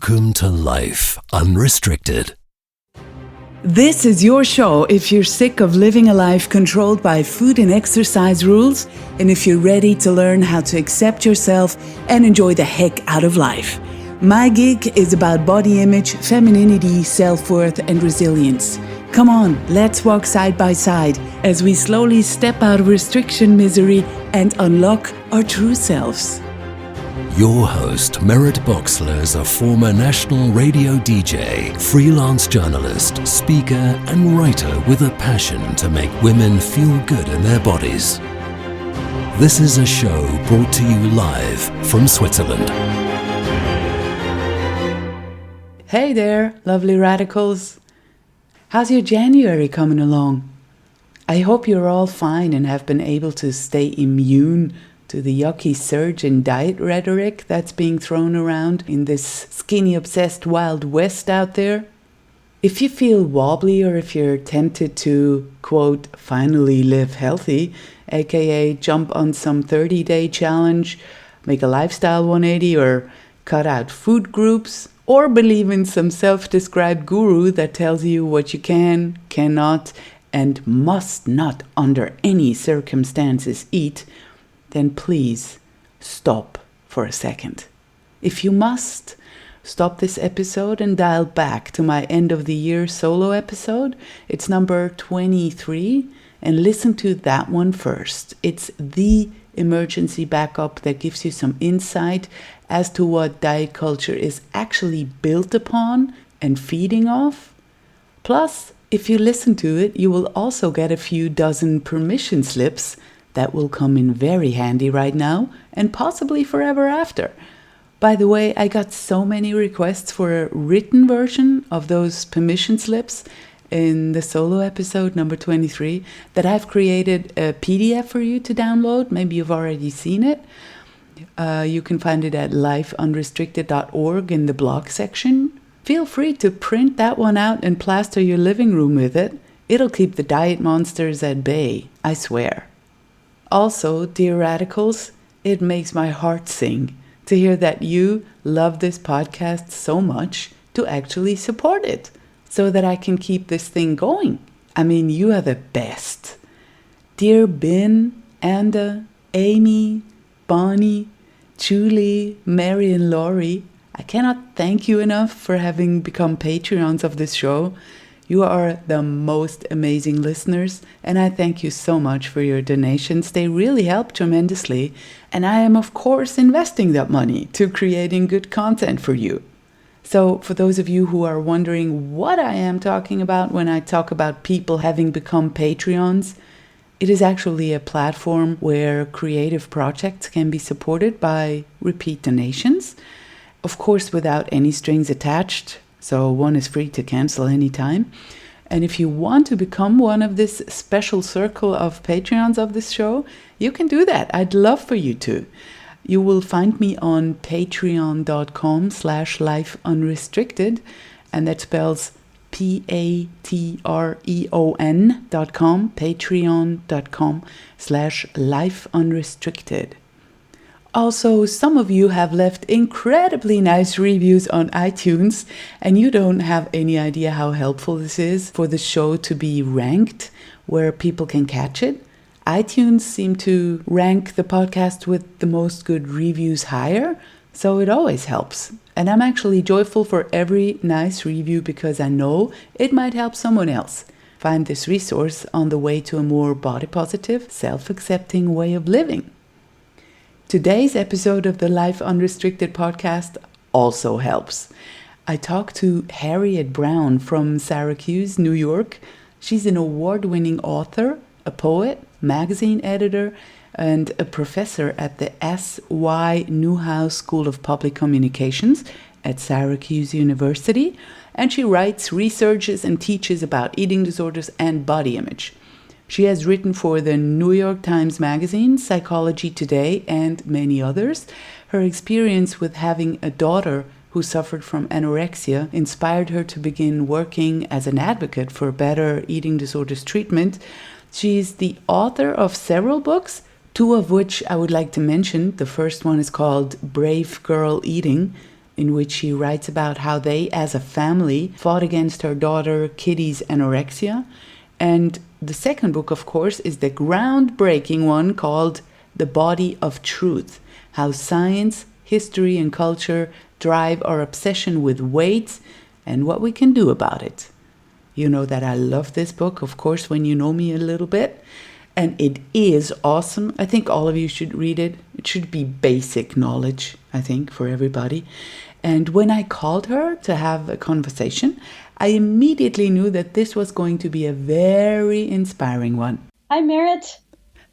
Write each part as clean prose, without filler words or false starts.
Welcome to Life Unrestricted. This is your show if you're sick of living a life controlled by food and exercise rules, and if you're ready to learn how to accept yourself and enjoy the heck out of life. My gig is about body image, femininity, self-worth, and resilience. Come on, let's walk side by side as we slowly step out of restriction misery and unlock our true selves. Your host, Merritt Boxler, is a former national radio DJ, freelance journalist, speaker, and writer with a passion to make women feel good in their bodies. This is a show brought to you live from Switzerland. Hey there, lovely radicals. How's your January coming along? I hope you're all fine and have been able to stay immune to the yucky surge in diet rhetoric that's being thrown around in this skinny-obsessed Wild West out there. If you feel wobbly or if you're tempted to, quote, finally live healthy, aka jump on some 30-day challenge, make a lifestyle 180, or cut out food groups, or believe in some self-described guru that tells you what you can, cannot, and must not under any circumstances eat, then please stop for a second. If you must, stop this episode and dial back to my end of the year solo episode. It's number 23, and listen to that one first. It's the emergency backup that gives you some insight as to what diet culture is actually built upon and feeding off. Plus, if you listen to it, you will also get a few dozen permission slips that will come in very handy right now and possibly forever after. By the way, I got so many requests for a written version of those permission slips in the solo episode number 23 that I've created a PDF for you to download. Maybe you've already seen it. You can find it at lifeunrestricted.org in the blog section. Feel free to print that one out and plaster your living room with it. It'll keep the diet monsters at bay, I swear. Also, dear radicals, it makes my heart sing to hear that you love this podcast so much to actually support it so that I can keep this thing going. I mean, you are the best. Dear Ben, Anda, Amy, Bonnie, Julie, Mary, and Laurie, I cannot thank you enough for having become Patreons of this show. You are the most amazing listeners, and I thank you so much for your donations. They really help tremendously, and I am, of course, investing that money to creating good content for you. So for those of you who are wondering what I am talking about when I talk about people having become Patreons, it is actually a platform where creative projects can be supported by repeat donations, of course without any strings attached. So one is free to cancel anytime. And if you want to become one of this special circle of Patreons of this show, you can do that. I'd love for you to. You will find me on patreon.com/lifeunrestricted, and that spells patreon.com, patreon.com/lifeunrestricted. Also, some of you have left incredibly nice reviews on iTunes, and you don't have any idea how helpful this is for the show to be ranked where people can catch it. iTunes seem to rank the podcast with the most good reviews higher, so it always helps. And I'm actually joyful for every nice review because I know it might help someone else find this resource on the way to a more body-positive, self-accepting way of living. Today's episode of the Life Unrestricted podcast also helps. I talked to Harriet Brown from Syracuse, New York. She's an award-winning author, a poet, magazine editor, and a professor at the S.Y. Newhouse School of Public Communications at Syracuse University. And she writes, researches, and teaches about eating disorders and body image. She has written for the New York Times Magazine, Psychology Today, and many others. Her experience with having a daughter who suffered from anorexia inspired her to begin working as an advocate for better eating disorders treatment. She's the author of several books, two of which I would like to mention. The first one is called Brave Girl Eating, in which she writes about how they, as a family, fought against her daughter Kitty's anorexia. And the second book, of course, is the groundbreaking one called The Body of Truth, how science, history, and culture drive our obsession with weight and what we can do about it. You know that I love this book, of course, when you know me a little bit. And it is awesome. I think all of you should read it. It should be basic knowledge, I think, for everybody. And when I called her to have a conversation, I immediately knew that this was going to be a very inspiring one. Hi, Merritt.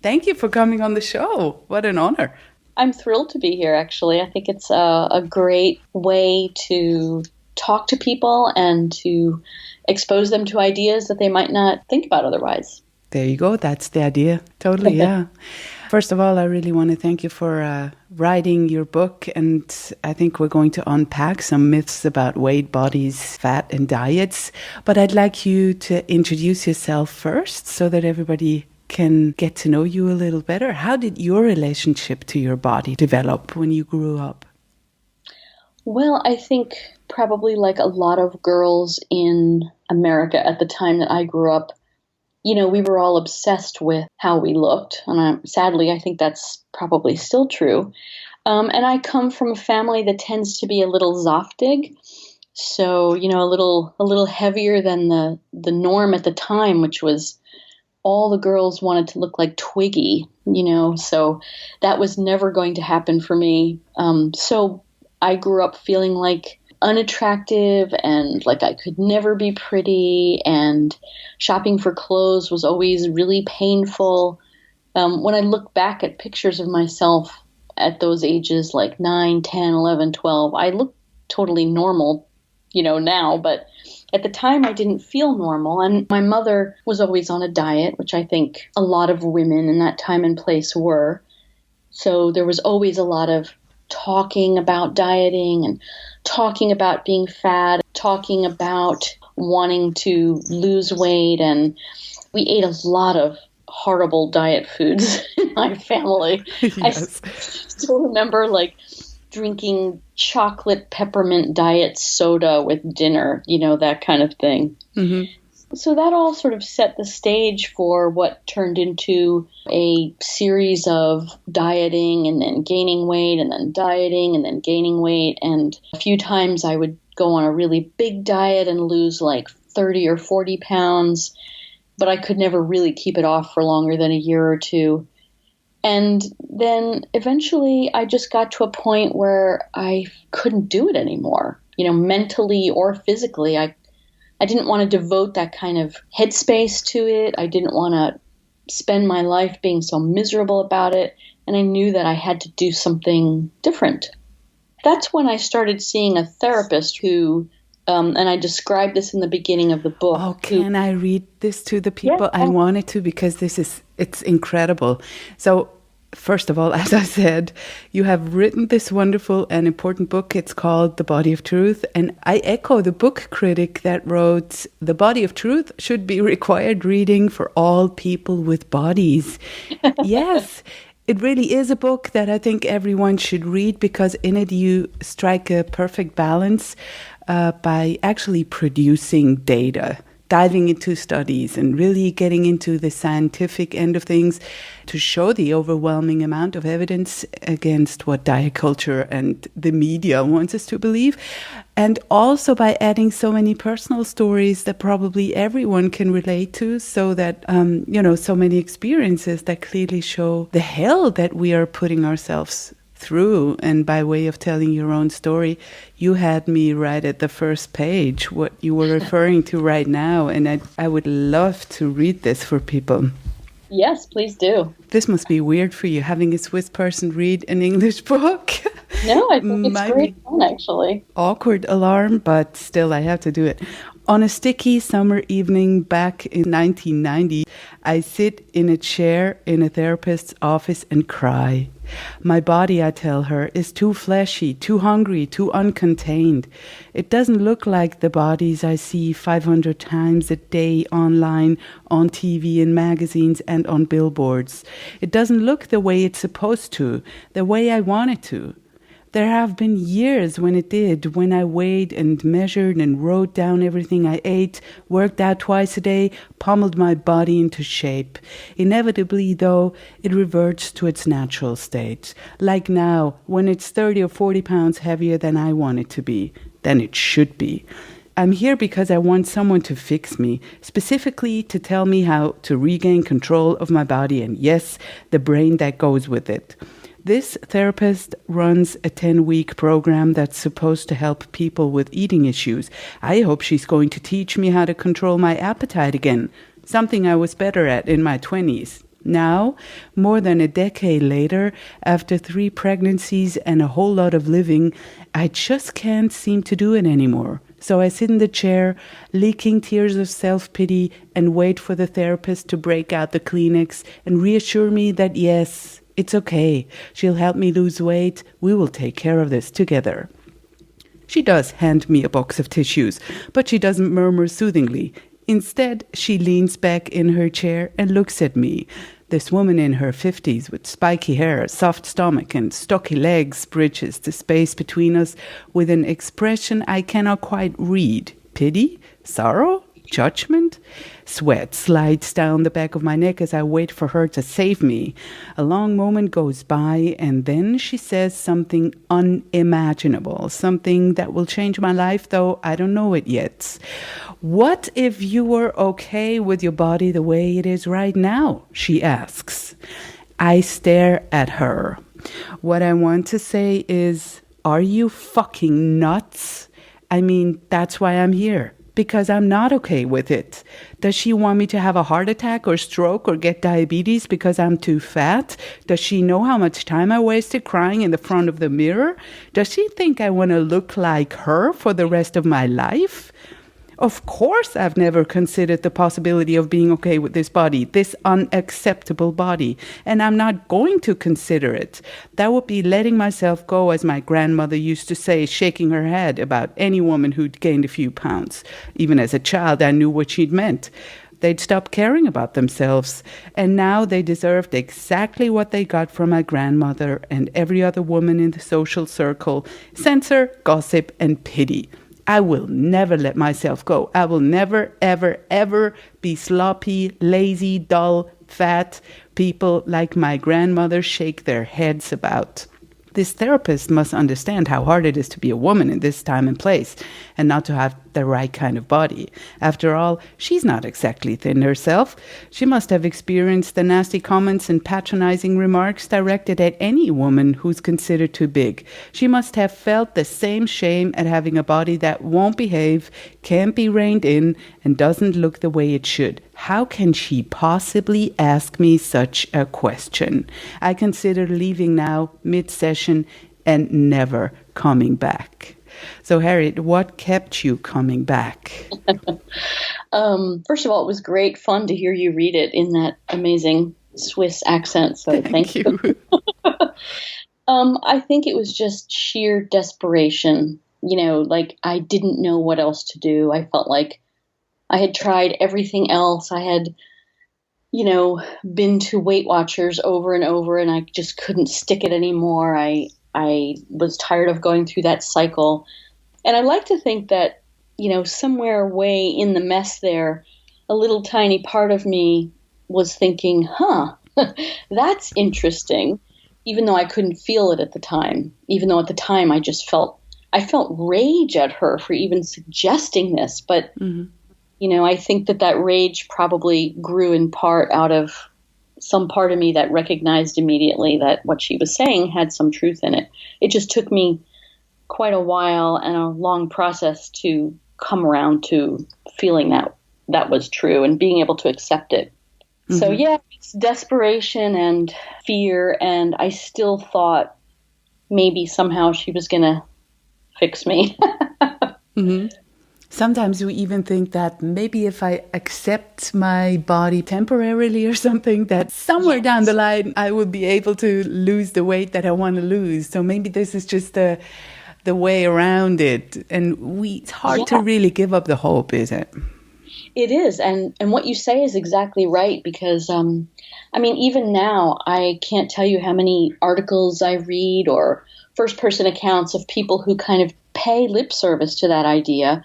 Thank you for coming on the show. What an honor. I'm thrilled to be here, actually. I think it's a great way to talk to people and to expose them to ideas that they might not think about otherwise. There you go. That's the idea. Totally, yeah. First of all, I really want to thank you for writing your book. And I think we're going to unpack some myths about weight, bodies, fat, and diets. But I'd like you to introduce yourself first so that everybody can get to know you a little better. How did your relationship to your body develop when you grew up? Well, I think probably like a lot of girls in America at the time that I grew up, you know, we were all obsessed with how we looked. And sadly, I think that's probably still true. And I come from a family that tends to be a little zoftig. So, you know, a little heavier than the norm at the time, which was all the girls wanted to look like Twiggy, you know. So that was never going to happen for me. So I grew up feeling like unattractive and like I could never be pretty, and shopping for clothes was always really painful. When I look back at pictures of myself at those ages, like 9, 10, 11, 12, I look totally normal, you know, now, but at the time I didn't feel normal. And my mother was always on a diet, which I think a lot of women in that time and place were. So there was always a lot of talking about dieting and talking about being fat, talking about wanting to lose weight. And we ate a lot of horrible diet foods in my family. Yes. I still remember like drinking chocolate peppermint diet soda with dinner, you know, that kind of thing. Mm-hmm. So that all sort of set the stage for what turned into a series of dieting and then gaining weight and then dieting and then gaining weight. And a few times I would go on a really big diet and lose like 30 or 40 pounds, but I could never really keep it off for longer than a year or two. And then eventually I just got to a point where I couldn't do it anymore, you know, mentally or physically. I didn't want to devote that kind of headspace to it. I didn't want to spend my life being so miserable about it. And I knew that I had to do something different. That's when I started seeing a therapist who, and I described this in the beginning of the book. Oh, can I read this to the people? Yeah. I wanted to, because it's incredible. So, first of all, as I said, you have written this wonderful and important book. It's called The Body of Truth. And I echo the book critic that wrote, The Body of Truth should be required reading for all people with bodies. Yes, it really is a book that I think everyone should read, because in it you strike a perfect balance by actually producing data, diving into studies and really getting into the scientific end of things to show the overwhelming amount of evidence against what diet culture and the media wants us to believe. And also by adding so many personal stories that probably everyone can relate to, so that, so many experiences that clearly show the hell that we are putting ourselves through. And by way of telling your own story, you had me right at the first page what you were referring to right now, and I would love to read this for people. Yes, please do. This must be weird for you, having a Swiss person read an English book. No, I think it's great fun, actually. Awkward alarm, but still I have to do it. On a sticky summer evening back in 1990, I sit in a chair in a therapist's office and cry. My body, I tell her, is too fleshy, too hungry, too uncontained. It doesn't look like the bodies I see 500 times a day online, on TV, in magazines, and on billboards. It doesn't look the way it's supposed to, the way I want it to. There have been years when it did, when I weighed and measured and wrote down everything I ate, worked out twice a day, pummeled my body into shape. Inevitably, though, it reverts to its natural state. Like now, when it's 30 or 40 pounds heavier than I want it to be, than it should be. I'm here because I want someone to fix me, specifically to tell me how to regain control of my body and, yes, the brain that goes with it. This therapist runs a 10-week program that's supposed to help people with eating issues. I hope she's going to teach me how to control my appetite again, something I was better at in my 20s. Now, more than a decade later, after 3 pregnancies and a whole lot of living, I just can't seem to do it anymore. So I sit in the chair, leaking tears of self-pity, and wait for the therapist to break out the Kleenex and reassure me that yes, it's okay. She'll help me lose weight. We will take care of this together. She does hand me a box of tissues, but she doesn't murmur soothingly. Instead, she leans back in her chair and looks at me. This woman in her 50s with spiky hair, soft stomach, and stocky legs bridges the space between us with an expression I cannot quite read. Pity? Sorrow? Judgment? Sweat slides down the back of my neck as I wait for her to save me. A long moment goes by, and then she says something unimaginable, something that will change my life, though I don't know it yet. What if you were okay with your body the way it is right now? She asks. I stare at her. What I want to say is, are you fucking nuts? I mean, that's why I'm here. Because I'm not okay with it. Does she want me to have a heart attack or stroke or get diabetes because I'm too fat? Does she know how much time I wasted crying in the front of the mirror? Does she think I want to look like her for the rest of my life? Of course, I've never considered the possibility of being okay with this body, this unacceptable body, and I'm not going to consider it. That would be letting myself go, as my grandmother used to say, shaking her head about any woman who'd gained a few pounds. Even as a child, I knew what she'd meant. They'd stopped caring about themselves, and now they deserved exactly what they got from my grandmother and every other woman in the social circle: censor, gossip, and pity. I will never let myself go. I will never, ever, ever be sloppy, lazy, dull, fat people like my grandmother shake their heads about. This therapist must understand how hard it is to be a woman in this time and place and not to have the right kind of body. After all, she's not exactly thin herself. She must have experienced the nasty comments and patronizing remarks directed at any woman who's considered too big. She must have felt the same shame at having a body that won't behave, can't be reined in, and doesn't look the way it should. How can she possibly ask me such a question? I consider leaving now, mid-session, and never coming back. So, Harriet, what kept you coming back? First of all, it was great fun to hear you read it in that amazing Swiss accent. So thank you. I think it was just sheer desperation. You know, like I didn't know what else to do. I felt like I had tried everything else. I had, been to Weight Watchers over and over, and I just couldn't stick it anymore. I was tired of going through that cycle. And I like to think that, somewhere way in the mess there, a little tiny part of me was thinking, that's interesting, even though I couldn't feel it at the time. Even though at the time I felt rage at her for even suggesting this. But, I think that rage probably grew in part out of some part of me that recognized immediately that what she was saying had some truth in it. It just took me quite a while and a long process to come around to feeling that was true and being able to accept it. Mm-hmm. So yeah, it's desperation and fear, and I still thought maybe somehow she was going to fix me. Mm-hmm. Sometimes we even think that maybe if I accept my body temporarily or something, that somewhere down the line I will be able to lose the weight that I want to lose. So maybe this is just the way around it. And it's hard to really give up the hope, is it? It is. And what you say is exactly right because, I mean, even now, I can't tell you how many articles I read or first-person accounts of people who kind of pay lip service to that idea.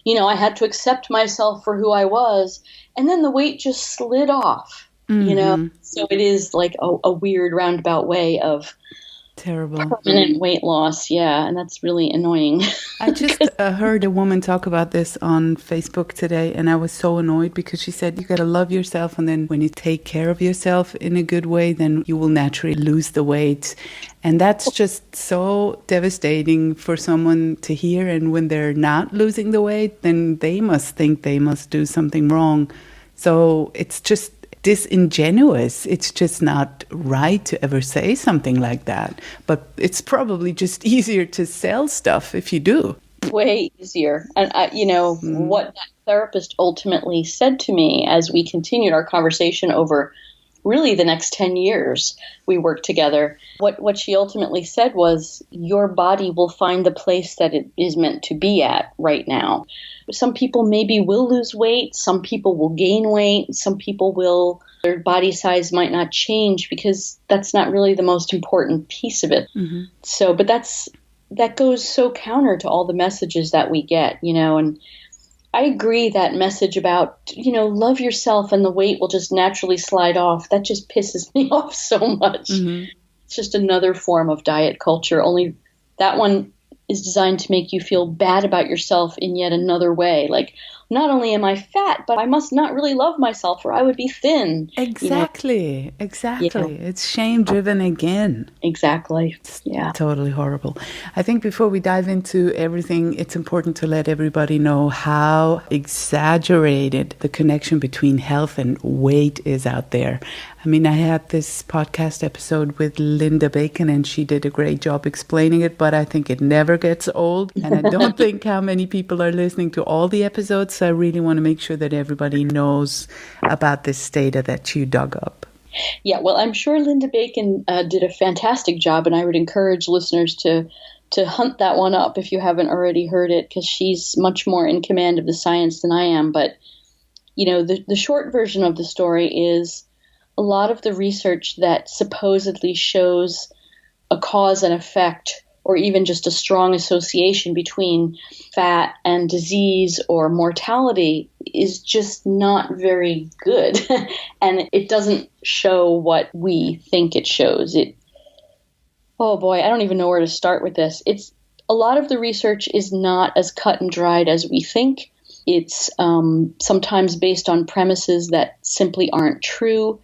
You know, I had to accept myself for who I was, and then the weight just slid off, you know? So it is like a weird roundabout way of Terrible. permanent weight loss. Yeah, and that's really annoying. I just heard a woman talk about this on Facebook today, and I was so annoyed because she said you got to love yourself, and then when you take care of yourself in a good way, then you will naturally lose the weight. And that's just so devastating for someone to hear. And when they're not losing the weight, then they must think they must do something wrong. So it's just disingenuous. It's just not right to ever say something like that. But it's probably just easier to sell stuff if you do. Way easier. And, what that therapist ultimately said to me as we continued our conversation over really the next 10 years we worked together, what she ultimately said was, your body will find the place that it is meant to be at right now. Some people maybe will lose weight. Some people will gain weight. Some people will, their body size might not change because that's not really the most important piece of it. So, but that goes so counter to all the messages that we get, and I agree that message about, love yourself and the weight will just naturally slide off. That just pisses me off so much. It's just another form of diet culture, only that one is designed to make you feel bad about yourself in yet another way. Like, not only am I fat, but I must not really love myself or I would be thin. Exactly. It's shame-driven again. Exactly. It's totally horrible. I think before we dive into everything, it's important to let everybody know how exaggerated the connection between health and weight is out there. I mean, I had this podcast episode with Linda Bacon, and she did a great job explaining it, but I think it never gets old. And I don't think how many people are listening to all the episodes. So I really want to make sure that everybody knows about this data that you dug up. Yeah, well, I'm sure Linda Bacon did a fantastic job, and I would encourage listeners to hunt that one up if you haven't already heard it, because she's much more in command of the science than I am. But, the short version of the story is a lot of the research that supposedly shows a cause and effect, or even just a strong association between fat and disease or mortality, is just not very good. And it doesn't show what we think it shows. Oh boy, I don't even know where to start with this. A lot of the research is not as cut and dried as we think. It's sometimes based on premises that simply aren't true.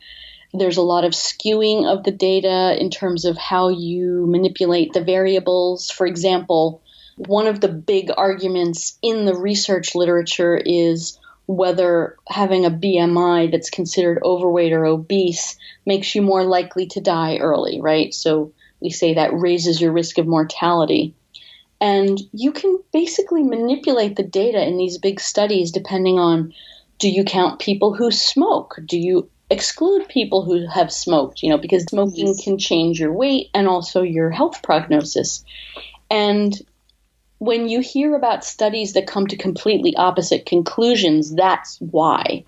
There's a lot of skewing of the data in terms of how you manipulate the variables. For example, one of the big arguments in the research literature is whether having a BMI that's considered overweight or obese makes you more likely to die early, right? So we say that raises your risk of mortality. And you can basically manipulate the data in these big studies depending on, do you count people who smoke? Do you exclude people who have smoked, because smoking can change your weight and also your health prognosis. And when you hear about studies that come to completely opposite conclusions, that's why,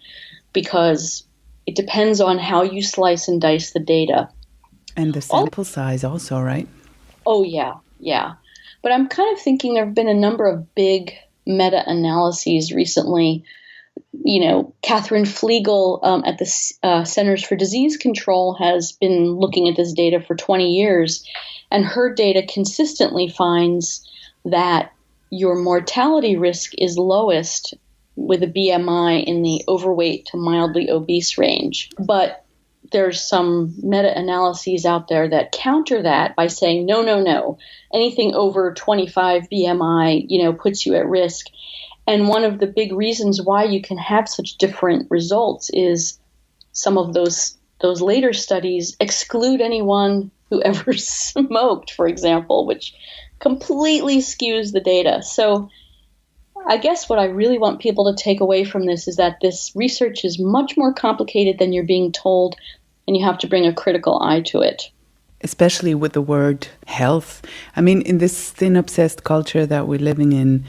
because it depends on how you slice and dice the data. And the sample size also, right? Oh, yeah. But I'm kind of thinking there have been a number of big meta-analyses recently. Catherine Flegel at the Centers for Disease Control has been looking at this data for 20 years, and her data consistently finds that your mortality risk is lowest with a BMI in the overweight to mildly obese range. But there's some meta-analyses out there that counter that by saying, no, anything over 25 BMI, puts you at risk. And one of the big reasons why you can have such different results is some of those later studies exclude anyone who ever smoked, for example, which completely skews the data. So I guess what I really want people to take away from this is that this research is much more complicated than you're being told, and you have to bring a critical eye to it. Especially with the word health. I mean, in this thin, obsessed culture that we're living in,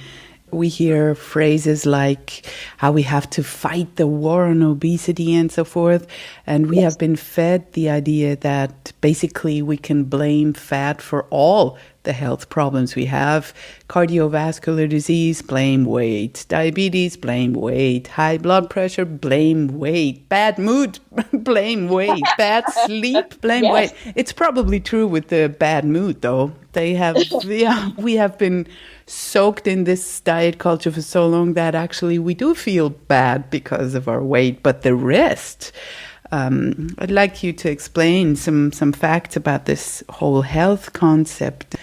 We hear phrases like how we have to fight the war on obesity and so forth. And we have been fed the idea that basically we can blame fat for all the health problems we have. Cardiovascular disease, blame weight. Diabetes, blame weight. High blood pressure, blame weight. Bad mood, blame weight. Bad sleep, blame weight. It's probably true with the bad mood, though. We have been soaked in this diet culture for so long that actually we do feel bad because of our weight, but the rest, I'd like you to explain some facts about this whole health concept.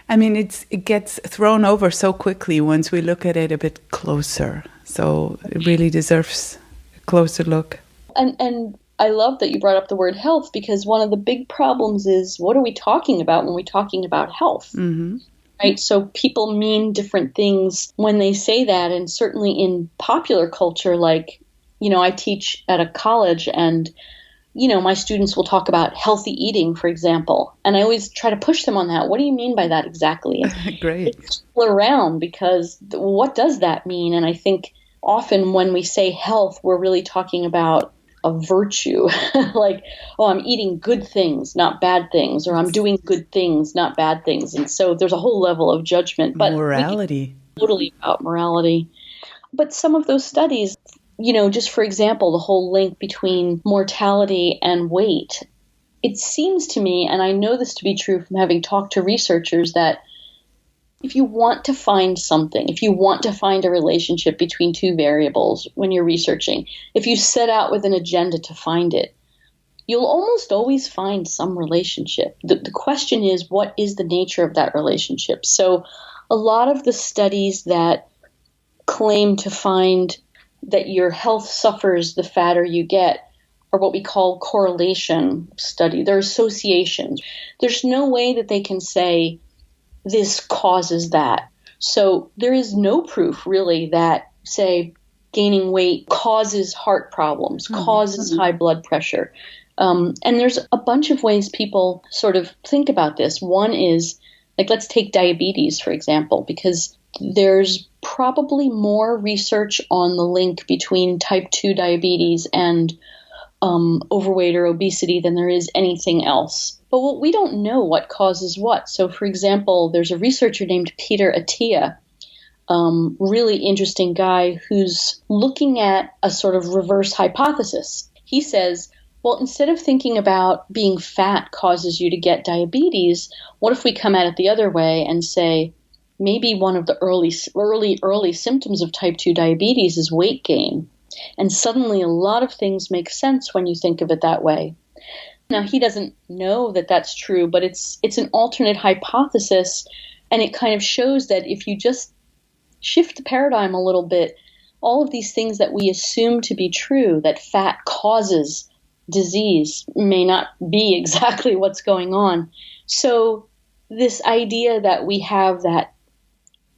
I mean, it gets thrown over so quickly once we look at it a bit closer. So it really deserves a closer look. And I love that you brought up the word health, because one of the big problems is, what are we talking about when we're talking about health? Mm-hmm. Right? So people mean different things when they say that. And certainly in popular culture, like, I teach at a college, and, my students will talk about healthy eating, for example. And I always try to push them on that. What do you mean by that exactly? Great. It's around, because what does that mean? And I think often when we say health, we're really talking about a virtue, like, oh, I'm eating good things, not bad things, or I'm doing good things, not bad things. And so there's a whole level of judgment. But morality. Totally about morality. But some of those studies, just for example, the whole link between mortality and weight, it seems to me, and I know this to be true from having talked to researchers, that if you want to find something, if you want to find a relationship between two variables when you're researching, if you set out with an agenda to find it, you'll almost always find some relationship. The question is, what is the nature of that relationship? So a lot of the studies that claim to find that your health suffers the fatter you get are what we call correlation study. They're associations. There's no way that they can say this causes that. So there is no proof really that, say, gaining weight causes heart problems, causes high blood pressure. And there's a bunch of ways people sort of think about this. One is, like, let's take diabetes, for example, because there's probably more research on the link between type 2 diabetes and overweight or obesity than there is anything else. But we don't know what causes what. So, for example, there's a researcher named Peter Attia, really interesting guy, who's looking at a sort of reverse hypothesis. He says, well, instead of thinking about being fat causes you to get diabetes, what if we come at it the other way and say, maybe one of the early symptoms of type 2 diabetes is weight gain. And suddenly a lot of things make sense when you think of it that way. Now, he doesn't know that that's true, but it's an alternate hypothesis, and it kind of shows that if you just shift the paradigm a little bit, all of these things that we assume to be true, that fat causes disease, may not be exactly what's going on. So this idea that we have that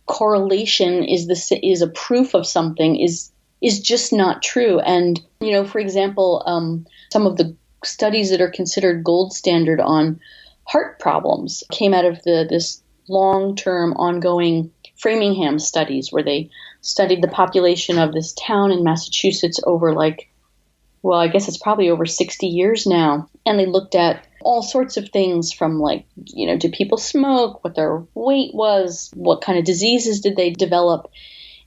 correlation is a proof of something is just not true. And, for example, some of the studies that are considered gold standard on heart problems came out of this long-term ongoing Framingham studies, where they studied the population of this town in Massachusetts over I guess it's probably over 60 years now. And they looked at all sorts of things from do people smoke, what their weight was, what kind of diseases did they develop.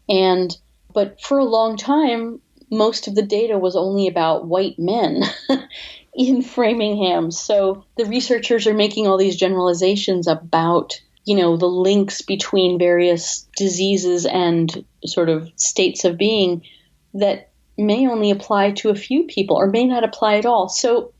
But for a long time, most of the data was only about white men in Framingham. So the researchers are making all these generalizations about, the links between various diseases and sort of states of being that may only apply to a few people or may not apply at all. So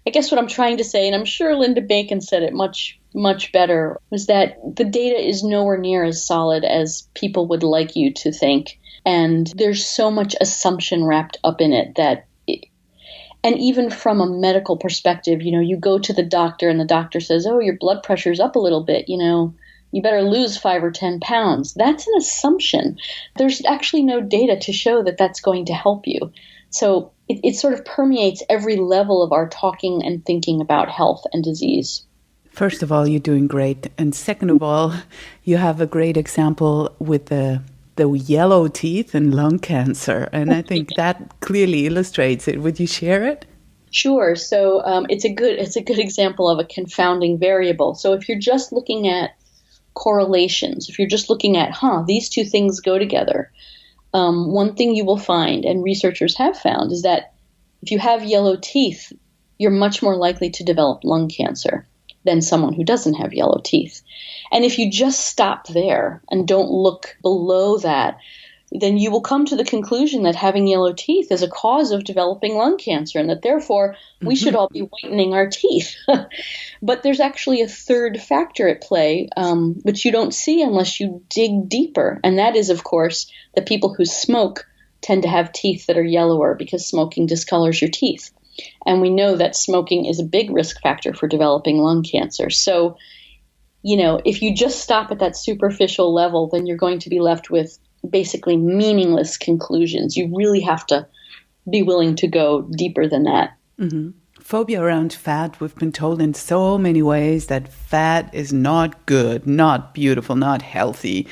I guess what I'm trying to say, and I'm sure Linda Bacon said it much, much better, was that the data is nowhere near as solid as people would like you to think. And there's so much assumption wrapped up in it and even from a medical perspective, you go to the doctor and the doctor says, oh, your blood pressure's up a little bit, you better lose 5 or 10 pounds. That's an assumption. There's actually no data to show that that's going to help you. So it sort of permeates every level of our talking and thinking about health and disease. First of all, you're doing great. And second of all, you have a great example with the the yellow teeth and lung cancer. And I think that clearly illustrates it. Would you share it? Sure. So it's a good example of a confounding variable. So if you're just looking at correlations, if you're just looking at, these two things go together, one thing you will find, and researchers have found, is that if you have yellow teeth, you're much more likely to develop lung cancer than someone who doesn't have yellow teeth. And if you just stop there and don't look below that, then you will come to the conclusion that having yellow teeth is a cause of developing lung cancer, and that therefore we should all be whitening our teeth. But there's actually a third factor at play, which you don't see unless you dig deeper. And that is, of course, that people who smoke tend to have teeth that are yellower because smoking discolors your teeth. And we know that smoking is a big risk factor for developing lung cancer. So, if you just stop at that superficial level, then you're going to be left with basically meaningless conclusions. You really have to be willing to go deeper than that. Mm-hmm. Phobia around fat, we've been told in so many ways that fat is not good, not beautiful, not healthy.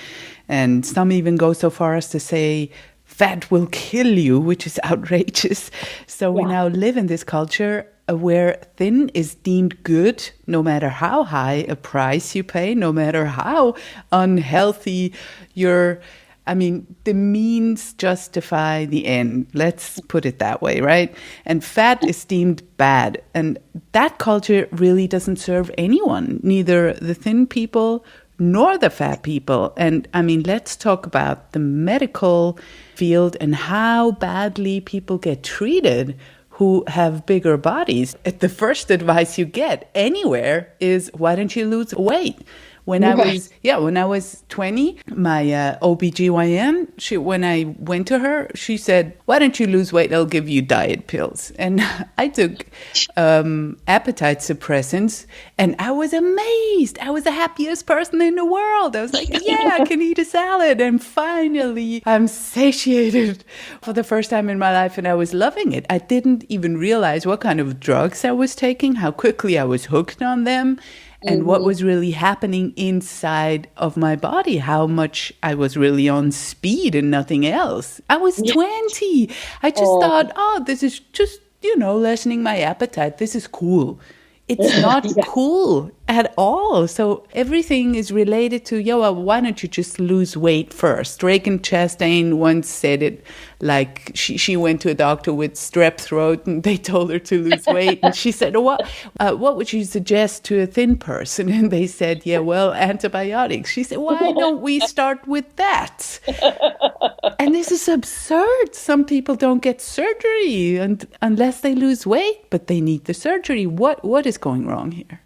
And some even go so far as to say fat will kill you, which is outrageous. So we now live in this culture where thin is deemed good, no matter how high a price you pay, no matter how unhealthy you're. The means justify the end. Let's put it that way, right? And fat is deemed bad. And that culture really doesn't serve anyone, neither the thin people nor the fat people. And let's talk about the medical field and how badly people get treated who have bigger bodies. The first advice you get anywhere is, why don't you lose weight? When I was 20, my OBGYN, when I went to her, she said, why don't you lose weight? I'll give you diet pills. And I took appetite suppressants, and I was amazed. I was the happiest person in the world. I was like, I can eat a salad. And finally, I'm satiated for the first time in my life, and I was loving it. I didn't even realize what kind of drugs I was taking, how quickly I was hooked on them. And what was really happening inside of my body, how much I was really on speed and nothing else. I was 20. I just thought, this is just, lessening my appetite. This is cool. It's not cool at all. So everything is related to, why don't you just lose weight first? Reagan Chastain once said it like she went to a doctor with strep throat and they told her to lose weight. And she said, what would you suggest to a thin person? And they said, antibiotics. She said, why don't we start with that? And this is absurd. Some people don't get surgery unless they lose weight, but they need the surgery. What is going wrong here?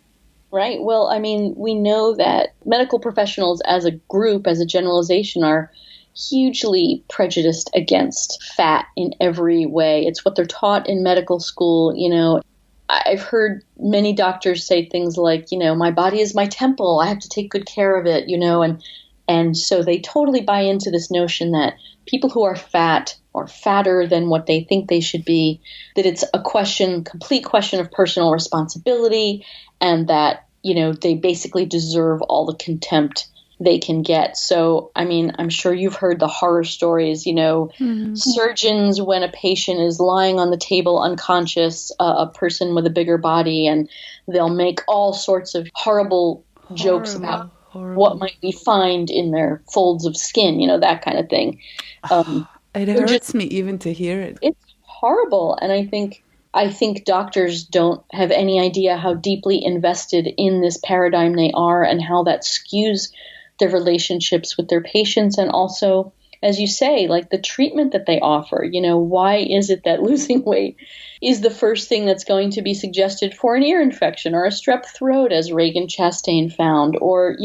Right. Well, we know that medical professionals as a group, as a generalization, are hugely prejudiced against fat in every way. It's what they're taught in medical school. I've heard many doctors say things like, my body is my temple. I have to take good care of it, and so they totally buy into this notion that people who are fat or fatter than what they think they should be, that it's a complete question of personal responsibility, and that, they basically deserve all the contempt they can get. So, I'm sure you've heard the horror stories, surgeons, when a patient is lying on the table unconscious, a person with a bigger body, and they'll make all sorts of horrible jokes about what might we find in their folds of skin, that kind of thing. It hurts me even to hear it. It's horrible. And I think doctors don't have any idea how deeply invested in this paradigm they are, and how that skews their relationships with their patients. And also, as you say, like the treatment that they offer. Why is it that losing weight is the first thing that's going to be suggested for an ear infection or a strep throat, as Reagan Chastain found? Or,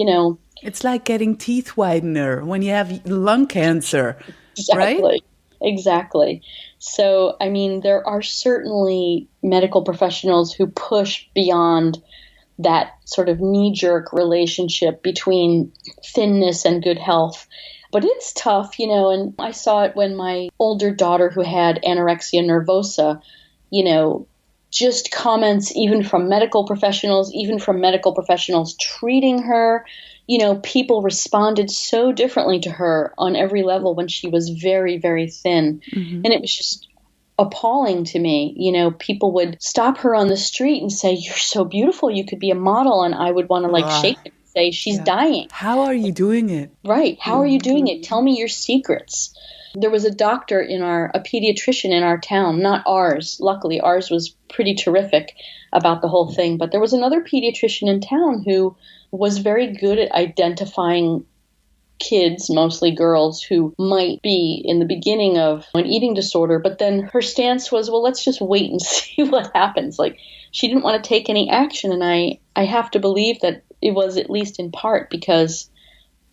it's like getting teeth whitener when you have lung cancer. Exactly. Right? Exactly. So, there are certainly medical professionals who push beyond that sort of knee-jerk relationship between thinness and good health. But it's tough, and I saw it when my older daughter, who had anorexia nervosa, just comments even from medical professionals treating her, people responded so differently to her on every level when she was very, very thin. And it was just appalling to me. People would stop her on the street and say, "You're so beautiful. You could be a model." And I would want to shake them and say, "She's dying." How are you doing it? Right. How are you doing it? Tell me your secrets. There was a doctor a pediatrician in our town, not ours. Luckily, ours was pretty terrific about the whole thing. But there was another pediatrician in town who was very good at identifying kids, mostly girls, who might be in the beginning of an eating disorder. But then her stance was, well, let's just wait and see what happens. She didn't want to take any action. And I have to believe that it was at least in part because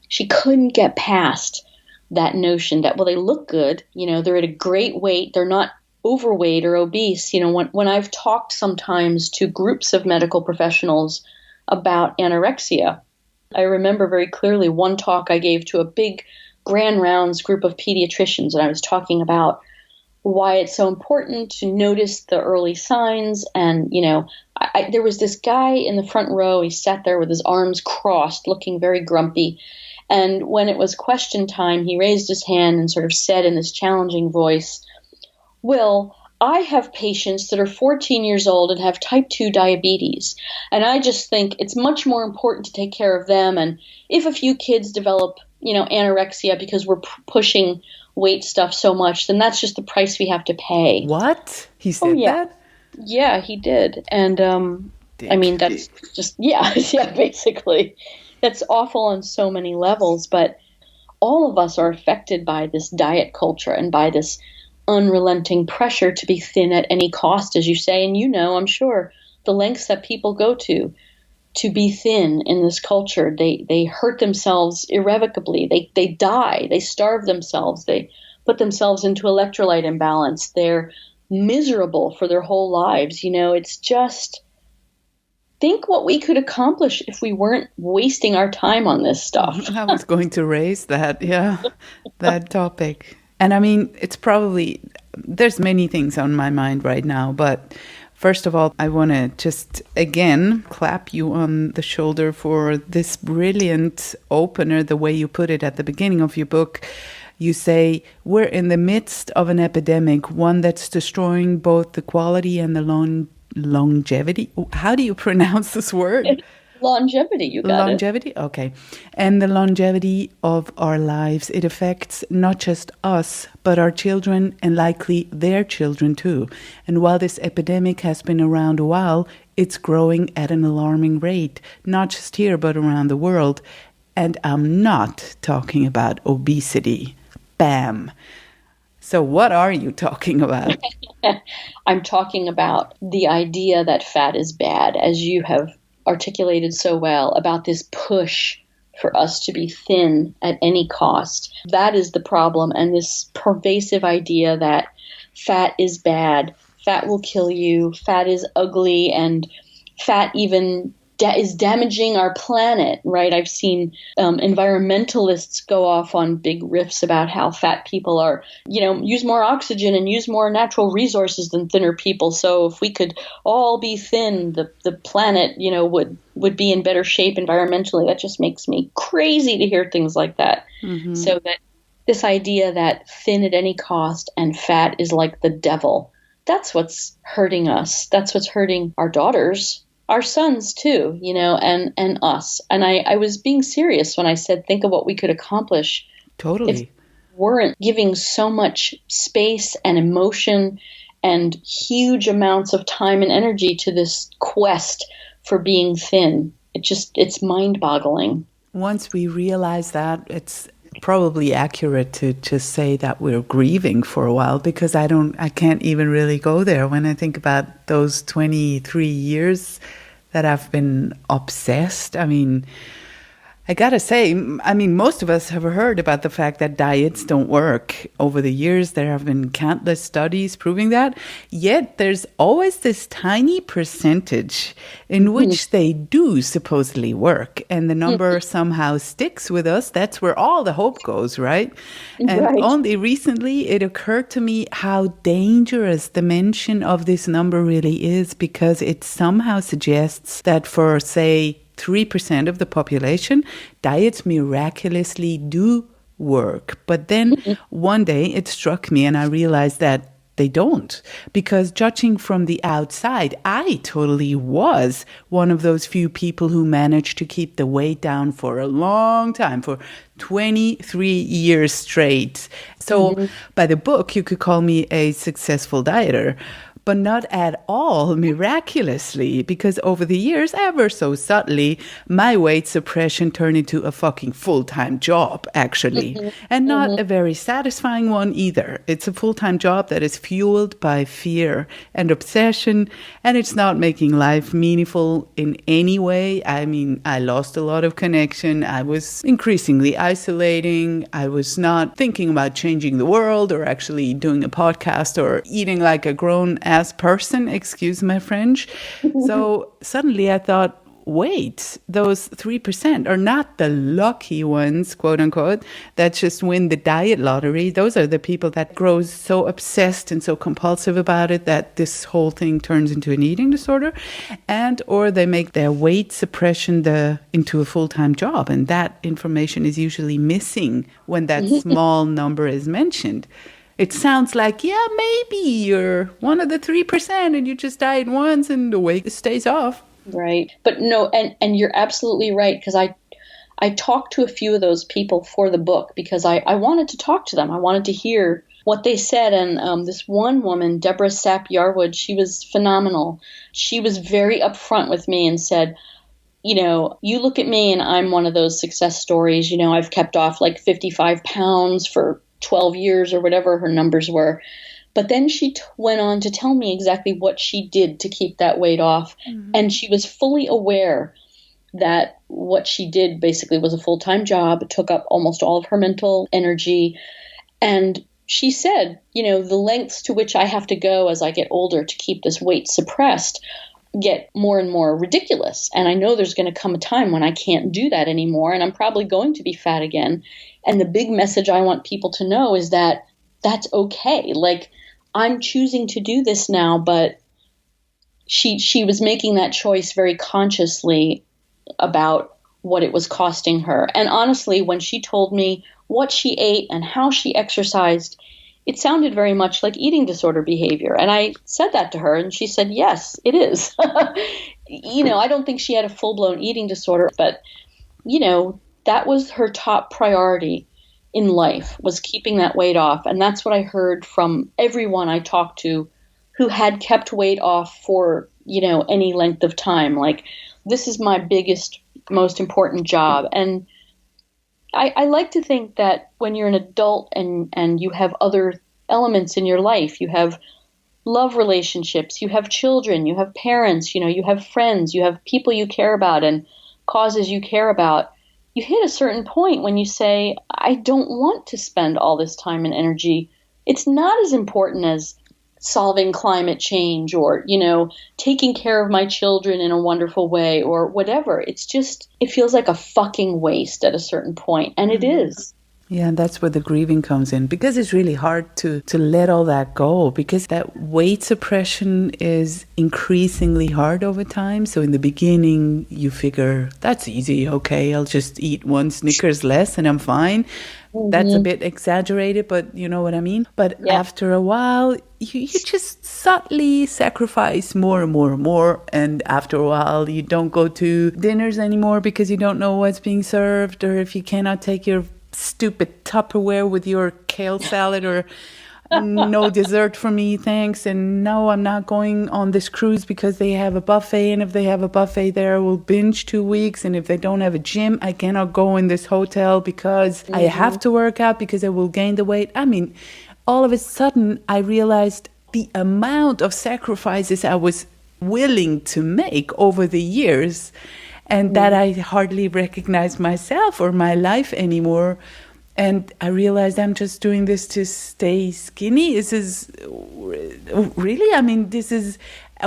she couldn't get past that notion that, well, they look good, they're at a great weight, they're not overweight or obese. When I've talked sometimes to groups of medical professionals about anorexia, I remember very clearly one talk I gave to a big grand rounds group of pediatricians, and I was talking about why it's so important to notice the early signs. And, there was this guy in the front row. He sat there with his arms crossed, looking very grumpy. And when it was question time, he raised his hand and sort of said in this challenging voice, "Well, I have patients that are 14 years old and have type 2 diabetes. And I just think it's much more important to take care of them. And if a few kids develop, anorexia because we're pushing weight stuff so much, then that's just the price we have to pay." What? He said that? Yeah, he did. And that's just, yeah, basically. That's awful on so many levels. But all of us are affected by this diet culture and by this unrelenting pressure to be thin at any cost, as you say. And I'm sure, the lengths that people go to be thin in this culture. They hurt themselves irrevocably. They die. They starve themselves. They put themselves into electrolyte imbalance. They're miserable for their whole lives. It's just, think what we could accomplish if we weren't wasting our time on this stuff. I was going to raise that, that topic. And it's probably, there's many things on my mind right now, but first of all, I want to just again clap you on the shoulder for this brilliant opener, the way you put it at the beginning of your book. You say, we're in the midst of an epidemic, one that's destroying both the quality and the longevity. How do you pronounce this word? Longevity, you got longevity? It. Okay. And the longevity of our lives, it affects not just us, but our children and likely their children too. And while this epidemic has been around a while, it's growing at an alarming rate, not just here, but around the world. And I'm not talking about obesity. Bam. So what are you talking about? I'm talking about the idea that fat is bad, as you have articulated so well, about this push for us to be thin at any cost. That is the problem, and this pervasive idea that fat is bad, fat will kill you, fat is ugly, and fat even is damaging our planet, right? I've seen environmentalists go off on big riffs about how fat people are, use more oxygen and use more natural resources than thinner people. So if we could all be thin, the planet, would be in better shape environmentally. That just makes me crazy to hear things like that. Mm-hmm. So that this idea that thin at any cost and fat is like the devil, that's what's hurting us. That's what's hurting our daughters. Our sons too, and us. And I was being serious when I said, think of what we could accomplish. Totally. If we weren't giving so much space and emotion and huge amounts of time and energy to this quest for being thin. It's mind-boggling. Once we realize that, it's probably accurate to just say that we're grieving for a while, because I can't even really go there when I think about those 23 years that I've been obsessed. I gotta say, most of us have heard about the fact that diets don't work. Over the years, there have been countless studies proving that. Yet there's always this tiny percentage in which they do supposedly work. And the number somehow sticks with us. That's where all the hope goes, right? And only recently it occurred to me how dangerous the mention of this number really is, because it somehow suggests that for, say, 3% of the population, diets miraculously do work. But then one day it struck me and I realized that they don't, because judging from the outside, I totally was one of those few people who managed to keep the weight down for a long time, for 23 years straight. So by the book, you could call me a successful dieter, but not at all miraculously, because over the years, ever so subtly, my weight suppression turned into a fucking full-time job, actually. And not a very satisfying one either. It's a full-time job that is fueled by fear and obsession, and it's not making life meaningful in any way. I mean, I lost a lot of connection. I was increasingly isolating. I was not thinking about changing the world or actually doing a podcast or eating like a grown-ass person, excuse my French. So suddenly I thought, wait, those 3% are not the lucky ones, quote unquote, that just win the diet lottery. Those are the people that grow so obsessed and so compulsive about it that this whole thing turns into an eating disorder, and or they make their weight suppression into a full-time job. And that information is usually missing when that small number is mentioned. It sounds like, yeah, maybe you're one of the 3% and you just diet once and the weight stays off. Right. But no, and you're absolutely right, because I talked to a few of those people for the book because I wanted to talk to them. I wanted to hear what they said. And this one woman, Deborah Sapp Yarwood, she was phenomenal. She was very upfront with me and said, you know, you look at me and I'm one of those success stories. You know, I've kept off like 55 pounds for 12 years or whatever her numbers were. But then she went on to tell me exactly what she did to keep that weight off. And she was fully aware that what she did basically was a full-time job. It took up almost all of her mental energy. And she said, you know, the lengths to which I have to go as I get older to keep this weight suppressed get more and more ridiculous. And I know there's going to come a time when I can't do that anymore, and I'm probably going to be fat again. And the big message I want people to know is that that's okay. Like, I'm choosing to do this now, but she was making that choice very consciously about what it was costing her. And honestly, when she told me what she ate and how she exercised, it sounded very much like eating disorder behavior. And I said that to her, and she said, yes, it is. You know, I don't think she had a full-blown eating disorder, but, you know, that was her top priority in life, was keeping that weight off. And that's what I heard from everyone I talked to who had kept weight off for, you know, any length of time. Like, this is my biggest, most important job. And I like to think that when you're an adult and you have other elements in your life, you have love relationships, you have children, you have parents, you know, you have friends, you have people you care about and causes you care about, you hit a certain point when you say, I don't want to spend all this time and energy. It's not as important as solving climate change or, you know, taking care of my children in a wonderful way or whatever. It's just, it feels like a fucking waste at a certain point. And it is. Yeah, and that's where the grieving comes in, because it's really hard to let all that go, because that weight suppression is increasingly hard over time. So in the beginning, you figure, that's easy. Okay, I'll just eat one Snickers less and I'm fine. That's a bit exaggerated, but you know what I mean? But after a while, you just subtly sacrifice more and more and more. And after a while, you don't go to dinners anymore because you don't know what's being served, or if you cannot take your stupid Tupperware with your kale salad, or no dessert for me, thanks. And no, I'm not going on this cruise because they have a buffet. And if they have a buffet there, we'll binge 2 weeks. And if they don't have a gym, I cannot go in this hotel because I have to work out because I will gain the weight. I mean, all of a sudden, I realized the amount of sacrifices I was willing to make over the years, and that I hardly recognized myself or my life anymore. And I realized I'm just doing this to stay skinny. This is really, I mean, this is,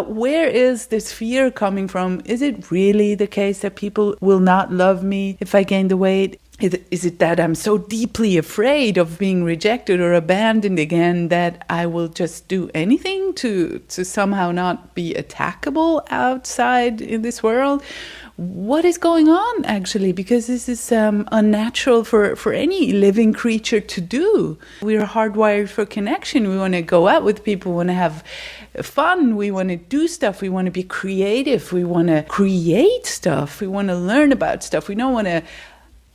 where is this fear coming from? Is it really the case that people will not love me if I gain the weight? Is it that I'm so deeply afraid of being rejected or abandoned again that I will just do anything to somehow not be attackable outside in this world? What is going on, actually? Because this is unnatural for any living creature to do. We are hardwired for connection. We want to go out with people, we want to have fun, we want to do stuff, we want to be creative, we want to create stuff, we want to learn about stuff. We don't want to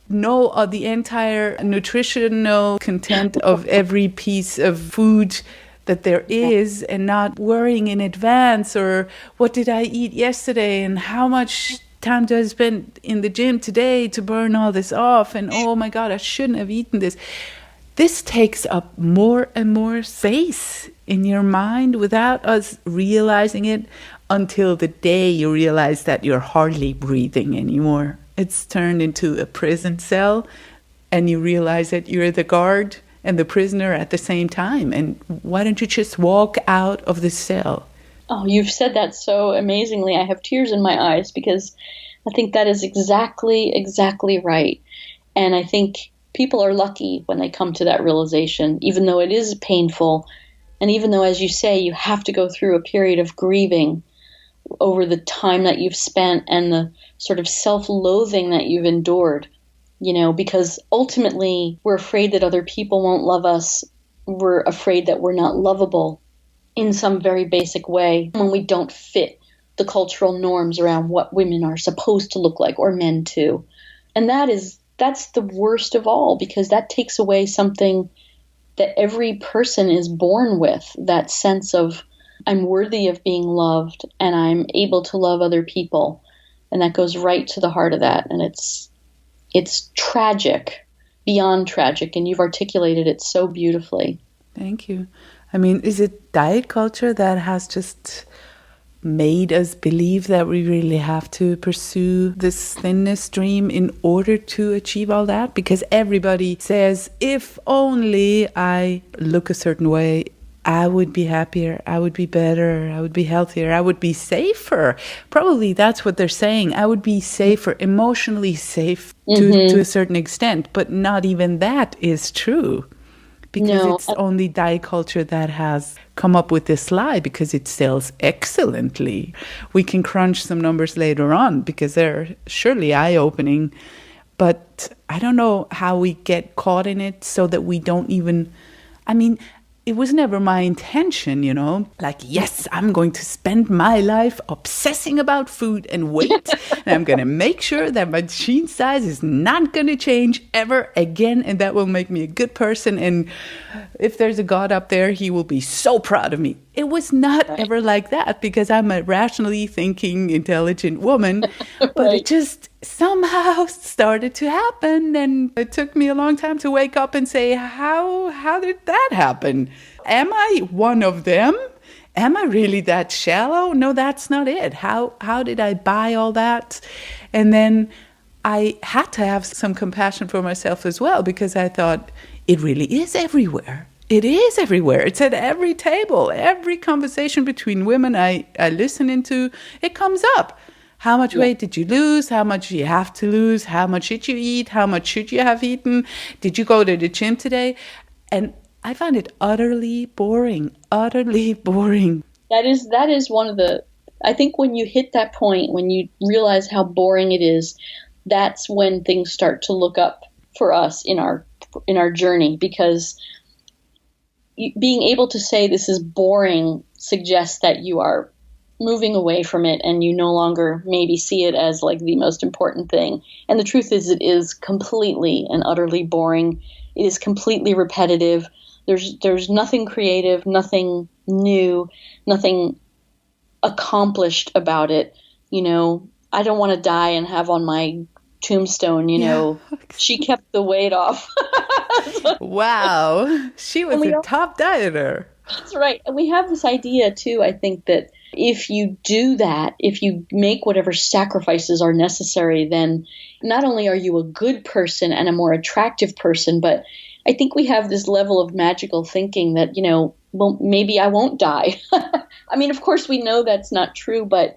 know the entire nutritional content of every piece of food that there is, and not worrying in advance, or what did I eat yesterday and how much time do I spend in the gym today to burn all this off, and oh my God, I shouldn't have eaten this. This takes up more and more space in your mind without us realizing it, until the day you realize that you're hardly breathing anymore. It's turned into a prison cell, and you realize that you're the guard and the prisoner at the same time. And why don't you just walk out of the cell? Oh, you've said that so amazingly. I have tears in my eyes, because I think that is exactly right. And I think people are lucky when they come to that realization, even though it is painful. And even though, as you say, you have to go through a period of grieving over the time that you've spent and the sort of self-loathing that you've endured, because ultimately we're afraid that other people won't love us. We're afraid that we're not lovable in some very basic way when we don't fit the cultural norms around what women are supposed to look like, or men too. And that's the worst of all, because that takes away something that every person is born with, that sense of, I'm worthy of being loved and I'm able to love other people. And that goes right to the heart of that. And it's tragic, beyond tragic. And you've articulated it so beautifully. Thank you. I mean, is it diet culture that has just made us believe that we really have to pursue this thinness dream in order to achieve all that? Because everybody says, if only I look a certain way, I would be happier, I would be better, I would be healthier, I would be safer. Probably that's what they're saying. I would be safer, emotionally safe to a certain extent. But not even that is true. Because it's only diet culture that has come up with this lie, because it sells excellently. We can crunch some numbers later on because they're surely eye-opening. But I don't know how we get caught in it so that we don't even... I mean, it was never my intention, like, yes, I'm going to spend my life obsessing about food and weight. And I'm going to make sure that my jean size is not going to change ever again. And that will make me a good person. And if there's a God up there, he will be so proud of me. It was not ever like that, because I'm a rationally thinking, intelligent woman. But it just somehow started to happen. And it took me a long time to wake up and say, how did that happen? Am I one of them? Am I really that shallow? No, that's not it. How did I buy all that? And then I had to have some compassion for myself as well, because I thought, it really is everywhere. It is everywhere. It's at every table, every conversation between women I listen into, it comes up. How much weight did you lose? How much do you have to lose? How much did you eat? How much should you have eaten? Did you go to the gym today? And I find it utterly boring, utterly boring. That is one of the, I think when you hit that point, when you realize how boring it is, that's when things start to look up for us in our journey, because being able to say this is boring suggests that you are moving away from it and you no longer maybe see it as like the most important thing. And the truth is, it is completely and utterly boring. It is completely repetitive. There's nothing creative, nothing new, nothing accomplished about it. I don't want to die and have on my tombstone, she kept the weight off. Wow. She was a top dieter. That's right. And we have this idea too, I think, that if you do that, if you make whatever sacrifices are necessary, then not only are you a good person and a more attractive person, but I think we have this level of magical thinking that, well, maybe I won't die. I mean, of course, we know that's not true, but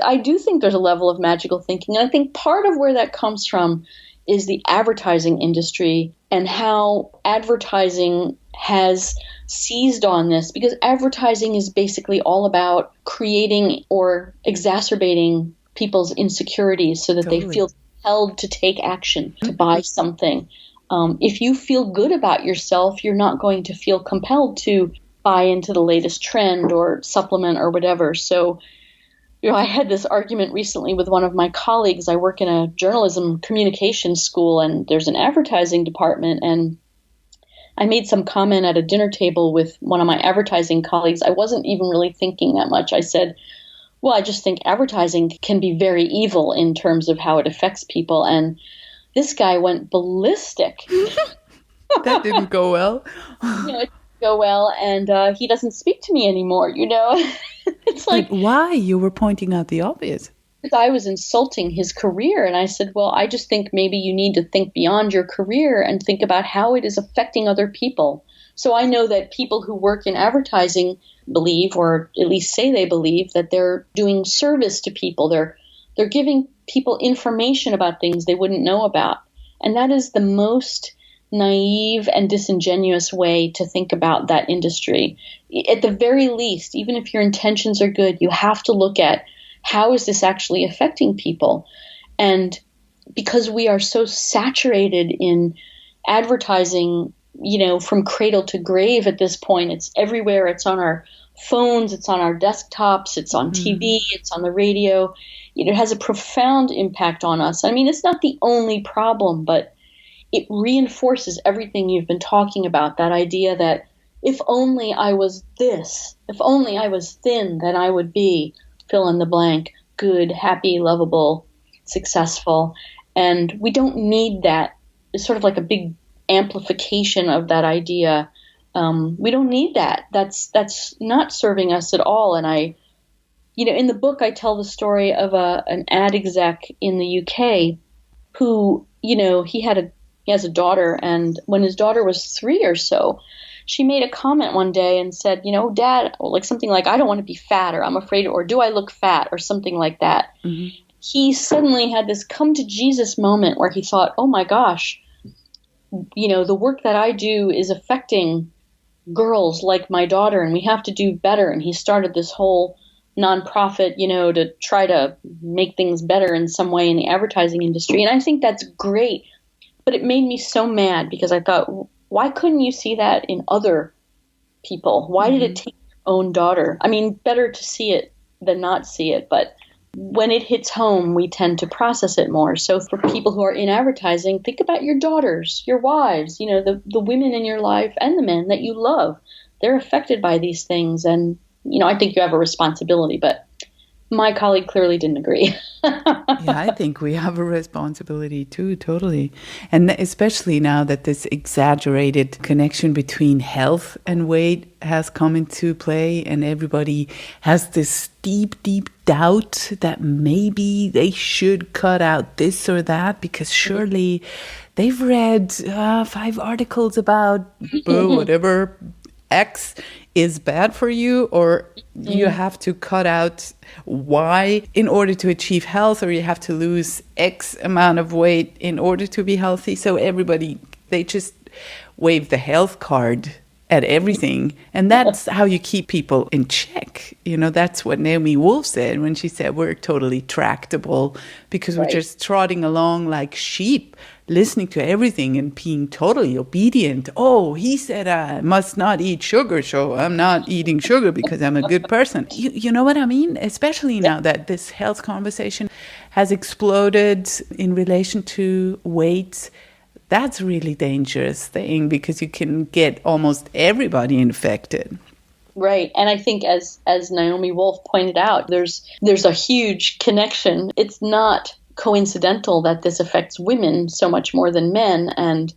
I do think there's a level of magical thinking. And I think part of where that comes from is the advertising industry and how advertising has seized on this, because advertising is basically all about creating or exacerbating people's insecurities so that they feel compelled to take action, to buy something. If you feel good about yourself, you're not going to feel compelled to buy into the latest trend or supplement or whatever. So, I had this argument recently with one of my colleagues. I work in a journalism communication school, and there's an advertising department, and I made some comment at a dinner table with one of my advertising colleagues. I wasn't even really thinking that much. I said, well, I just think advertising can be very evil in terms of how it affects people. And this guy went ballistic. That didn't go well. It didn't go well, and he doesn't speak to me anymore, It's like, but why? You were pointing out the obvious. I was insulting his career, and I said, well, I just think maybe you need to think beyond your career and think about how it is affecting other people. So I know that people who work in advertising believe, or at least say they believe, that they're doing service to people. They're giving people information about things they wouldn't know about. And that is the most naive and disingenuous way to think about that industry. At the very least, even if your intentions are good, you have to look at, how is this actually affecting people? And because we are so saturated in advertising, from cradle to grave at this point, it's everywhere. It's on our phones, it's on our desktops, it's on TV, it's on the radio. It has a profound impact on us. I mean, it's not the only problem, but it reinforces everything you've been talking about, that idea that if only I was this, if only I was thin, then I would be fill in the blank, good, happy, lovable, successful. And we don't need that. It's sort of like a big amplification of that idea. We don't need that. That's not serving us at all. And in the book, I tell the story of an ad exec in the UK who, he has a daughter, and when his daughter was 3 or so, she made a comment one day and said, Dad, like something like, I don't want to be fat, or I'm afraid, or do I look fat, or something like that. Mm-hmm. He suddenly had this come to Jesus moment where he thought, oh my gosh, the work that I do is affecting girls like my daughter, and we have to do better. And he started this whole nonprofit, to try to make things better in some way in the advertising industry. And I think that's great. But it made me so mad because I thought, why couldn't you see that in other people? Why did it take your own daughter? I mean, better to see it than not see it. But when it hits home, we tend to process it more. So for people who are in advertising, think about your daughters, your wives, the women in your life and the men that you love. They're affected by these things. And, I think you have a responsibility, but my colleague clearly didn't agree. Yeah, I think we have a responsibility too, totally. And especially now that this exaggerated connection between health and weight has come into play, and everybody has this deep, deep doubt that maybe they should cut out this or that, because surely they've read 5 articles about whatever X is bad for you, or you have to cut out Y in order to achieve health, or you have to lose X amount of weight in order to be healthy. So everybody, they just wave the health card at everything. And that's how you keep people in check. That's what Naomi Wolf said when she said we're totally tractable because we're just trotting along like sheep, listening to everything and being totally obedient. Oh, he said I must not eat sugar, so I'm not eating sugar because I'm a good person. You know what I mean? Especially now that this health conversation has exploded in relation to weight. That's a really dangerous thing because you can get almost everybody infected. Right. And I think as Naomi Wolf pointed out, there's a huge connection. It's not coincidental that this affects women so much more than men. And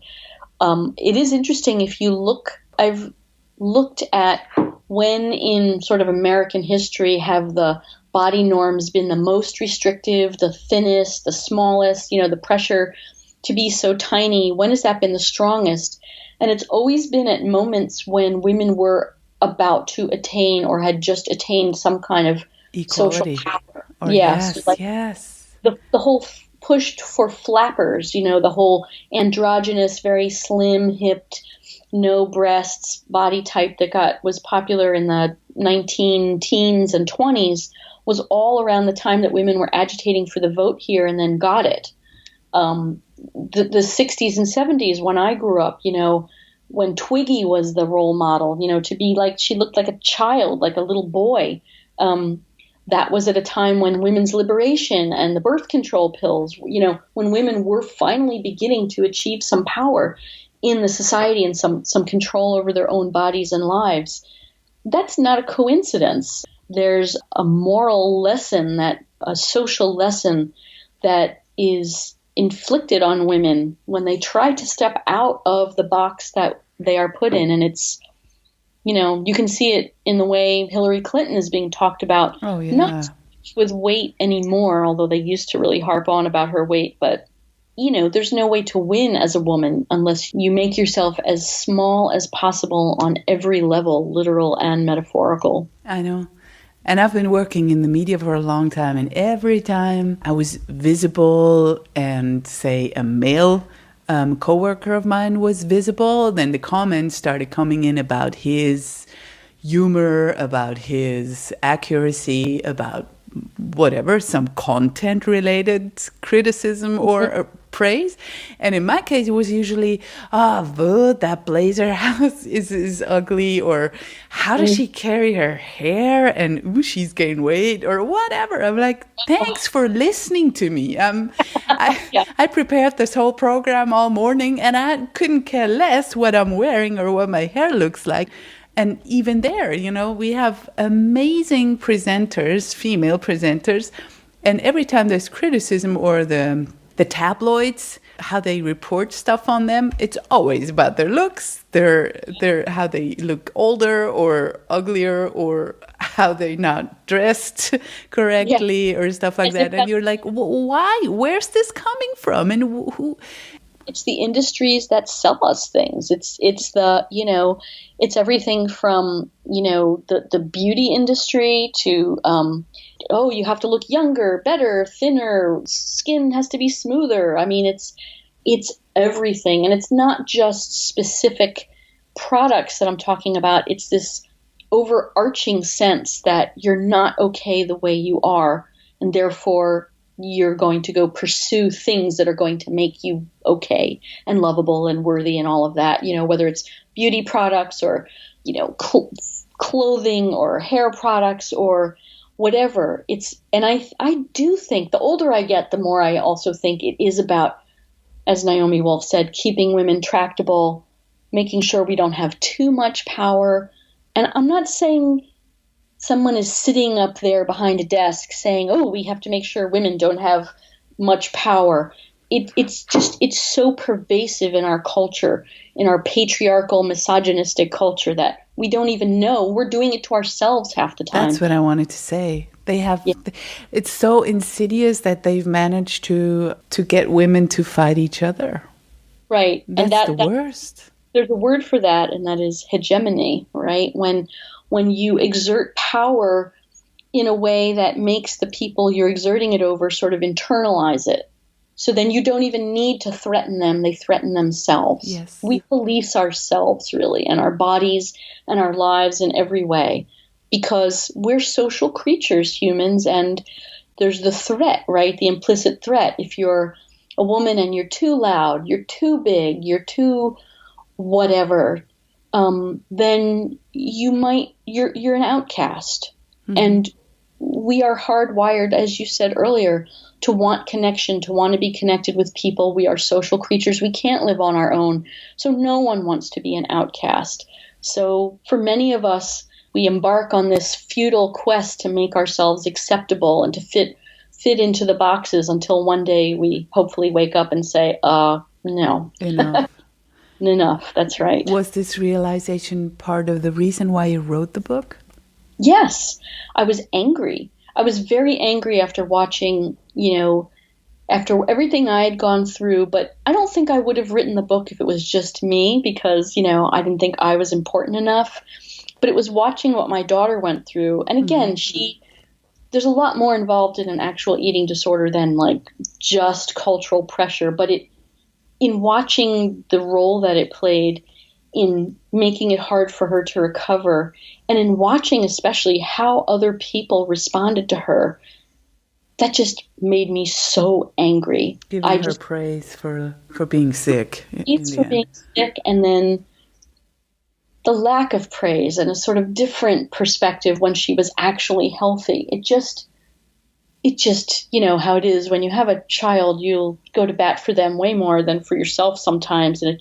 it is interesting if you look, I've looked at when in sort of American history have the body norms been the most restrictive, the thinnest, the smallest, the pressure to be so tiny, when has that been the strongest? And it's always been at moments when women were about to attain or had just attained some kind of equality. Social power. Yes, yes. yes. The whole pushed for flappers, the whole androgynous, very slim, hipped, no breasts body type that was popular in the 19 teens and 20s was all around the time that women were agitating for the vote here and then got it. The 60s and 70s when I grew up, when Twiggy was the role model, to be like, she looked like a child, like a little boy. That was at a time when women's liberation and the birth control pills, when women were finally beginning to achieve some power in the society and some control over their own bodies and lives. That's not a coincidence. There's a moral lesson, a social lesson that is inflicted on women when they try to step out of the box that they are put in. And it's, you can see it in the way Hillary Clinton is being talked about. Oh, yeah. Not with weight anymore, although they used to really harp on about her weight. But, there's no way to win as a woman unless you make yourself as small as possible on every level, literal and metaphorical. I know. And I've been working in the media for a long time, and every time I was visible and, say, a male coworker of mine was visible, then the comments started coming in about his humor, about his accuracy, about whatever, some content-related criticism or praise. And in my case, it was usually, but that blazer house is ugly, or how does she carry her hair, and ooh, she's gained weight, or whatever. I'm like, thanks for listening to me. I prepared this whole program all morning, and I couldn't care less what I'm wearing or what my hair looks like. And even there, we have amazing presenters, female presenters, and every time there's criticism or the tabloids, how they report stuff on them, it's always about their looks, their how they look older or uglier, or how they're not dressed correctly, or stuff like that. And you're like, why? Where's this coming from? And who? It's the industries that sell us things. It's the, it's everything from, the beauty industry to, you have to look younger, better, thinner, skin has to be smoother. I mean, it's everything. And it's not just specific products that I'm talking about. It's this overarching sense that you're not okay the way you are, and therefore you're going to go pursue things that are going to make you okay and lovable and worthy and all of that, whether it's beauty products or, clothing or hair products or whatever. And I do think the older I get, the more I also think it is about, as Naomi Wolf said, keeping women tractable, making sure we don't have too much power. And I'm not saying someone is sitting up there behind a desk saying, we have to make sure women don't have much power. It's so pervasive in our culture, in our patriarchal, misogynistic culture, that we don't even know. We're doing it to ourselves half the time. That's what I wanted to say. It's so insidious that they've managed to get women to fight each other. Right. That's the worst. There's a word for that, and that is hegemony, right? When you exert power in a way that makes the people you're exerting it over sort of internalize it. So then you don't even need to threaten them. They threaten themselves. Yes. We police ourselves, really, and our bodies and our lives in every way, because we're social creatures, humans, and there's the threat, right? The implicit threat. If you're a woman and you're too loud, you're too big, you're too whatever, then you're an outcast. Mm-hmm. And we are hardwired, as you said earlier, to want connection, to want to be connected with people. We are social creatures. We can't live on our own. So no one wants to be an outcast. So for many of us, we embark on this futile quest to make ourselves acceptable and to fit into the boxes until one day we hopefully wake up and say, no. Enough. Enough. That's right. Was this realization part of the reason why you wrote the book? Yes. I was angry. I was very angry after watching, after everything I had gone through, but I don't think I would have written the book if it was just me because, I didn't think I was important enough. But it was watching what my daughter went through. And again, there's a lot more involved in an actual eating disorder than like just cultural pressure. But in watching the role that it played in making it hard for her to recover, and in watching especially how other people responded to her, that just made me so angry. Giving her praise for being sick. Praise for being sick, and then the lack of praise and a sort of different perspective when she was actually healthy. It just, you know how it is when you have a child, you'll go to bat for them way more than for yourself sometimes. And it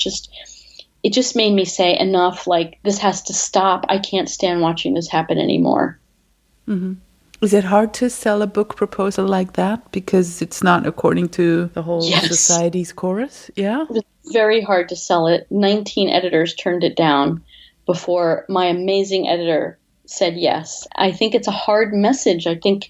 just made me say, enough, like, this has to stop. I can't stand watching this happen anymore. Mm-hmm. Is it hard to sell a book proposal like that because it's not according to the whole society's chorus? Yeah? It was very hard to sell it. 19 editors turned it down before my amazing editor said yes. I think it's a hard message. I think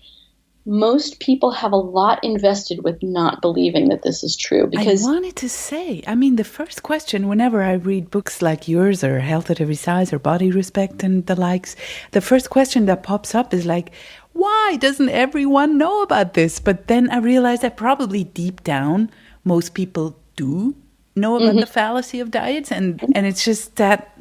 most people have a lot invested with not believing that this is true. Because I wanted to say, I mean, the first question whenever I read books like yours or Health at Every Size or Body Respect and the likes, the first question that pops up is like, why doesn't everyone know about this? But then I realized that probably deep down, most people do know about the fallacy of diets. And it's just that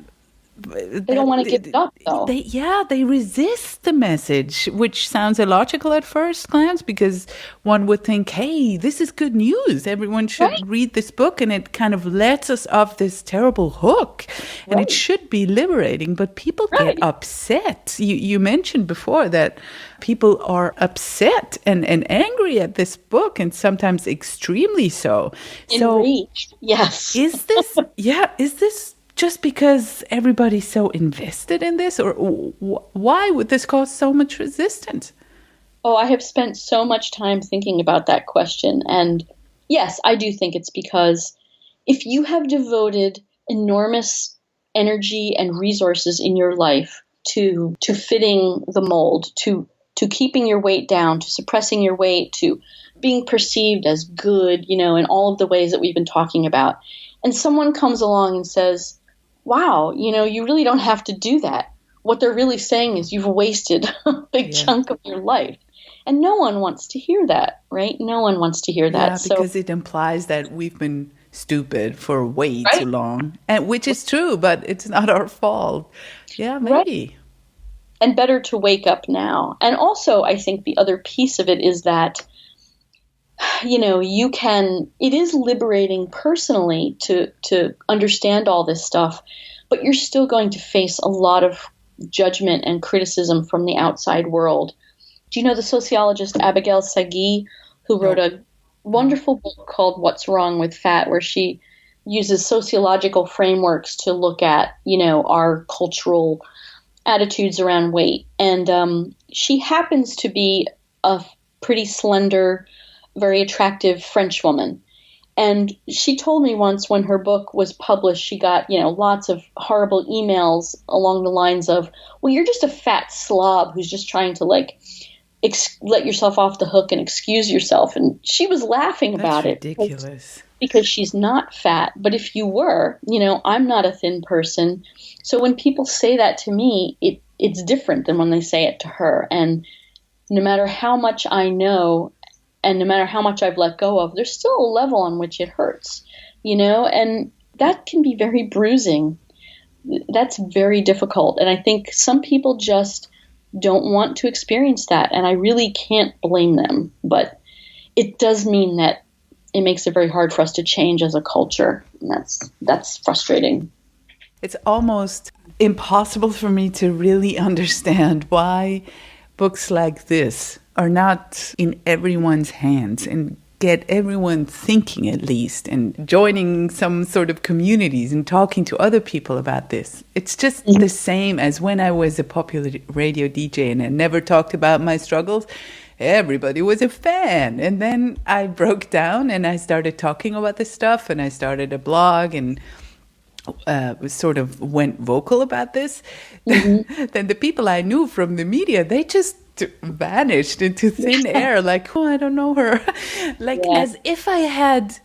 they don't want to give it up, though. They resist the message, which sounds illogical at first glance because one would think, hey, this is good news. Everyone should read this book, and it kind of lets us off this terrible hook. And it should be liberating, but people get upset. You mentioned before that people are upset and angry at this book, and sometimes extremely so. Enraged, yes. Is this just because everybody's so invested in this, or why would this cause so much resistance? Oh, I have spent so much time thinking about that question. And yes, I do think it's because if you have devoted enormous energy and resources in your life to fitting the mold, to keeping your weight down, to suppressing your weight, to being perceived as good, you know, in all of the ways that we've been talking about, and someone comes along and says, wow, you know, you really don't have to do that. What they're really saying is you've wasted a big chunk of your life. And no one wants to hear that, right? No one wants to hear that. Yeah, because it implies that we've been stupid for way too long, and which is true, but it's not our fault. Yeah, maybe. Right. And better to wake up now. And also, I think the other piece of it is that, you know, it is liberating personally to understand all this stuff, but you're still going to face a lot of judgment and criticism from the outside world. Do you know the sociologist Abigail Sagi, who wrote a wonderful book called What's Wrong with Fat, where she uses sociological frameworks to look at, you know, our cultural attitudes around weight. And she happens to be a pretty slender, very attractive French woman. And she told me once when her book was published, she got, you know, lots of horrible emails along the lines of, well, you're just a fat slob who's just trying to like let yourself off the hook and excuse yourself. And she was laughing about it. That's ridiculous. Because she's not fat. But if you were, you know, I'm not a thin person. So when people say that to me, it's different than when they say it to her. And no matter how much I know, and no matter how much I've let go of, there's still a level on which it hurts, you know, and that can be very bruising. That's very difficult. And I think some people just don't want to experience that. And I really can't blame them. But it does mean that it makes it very hard for us to change as a culture. And that's frustrating. It's almost impossible for me to really understand why books like this are not in everyone's hands and get everyone thinking at least and joining some sort of communities and talking to other people about this. It's just the same as when I was a popular radio DJ and I never talked about my struggles. Everybody was a fan. And then I broke down and I started talking about this stuff and I started a blog and sort of went vocal about this. Then the people I knew from the media, they just vanished into thin air, like, oh, I don't know her. As if I had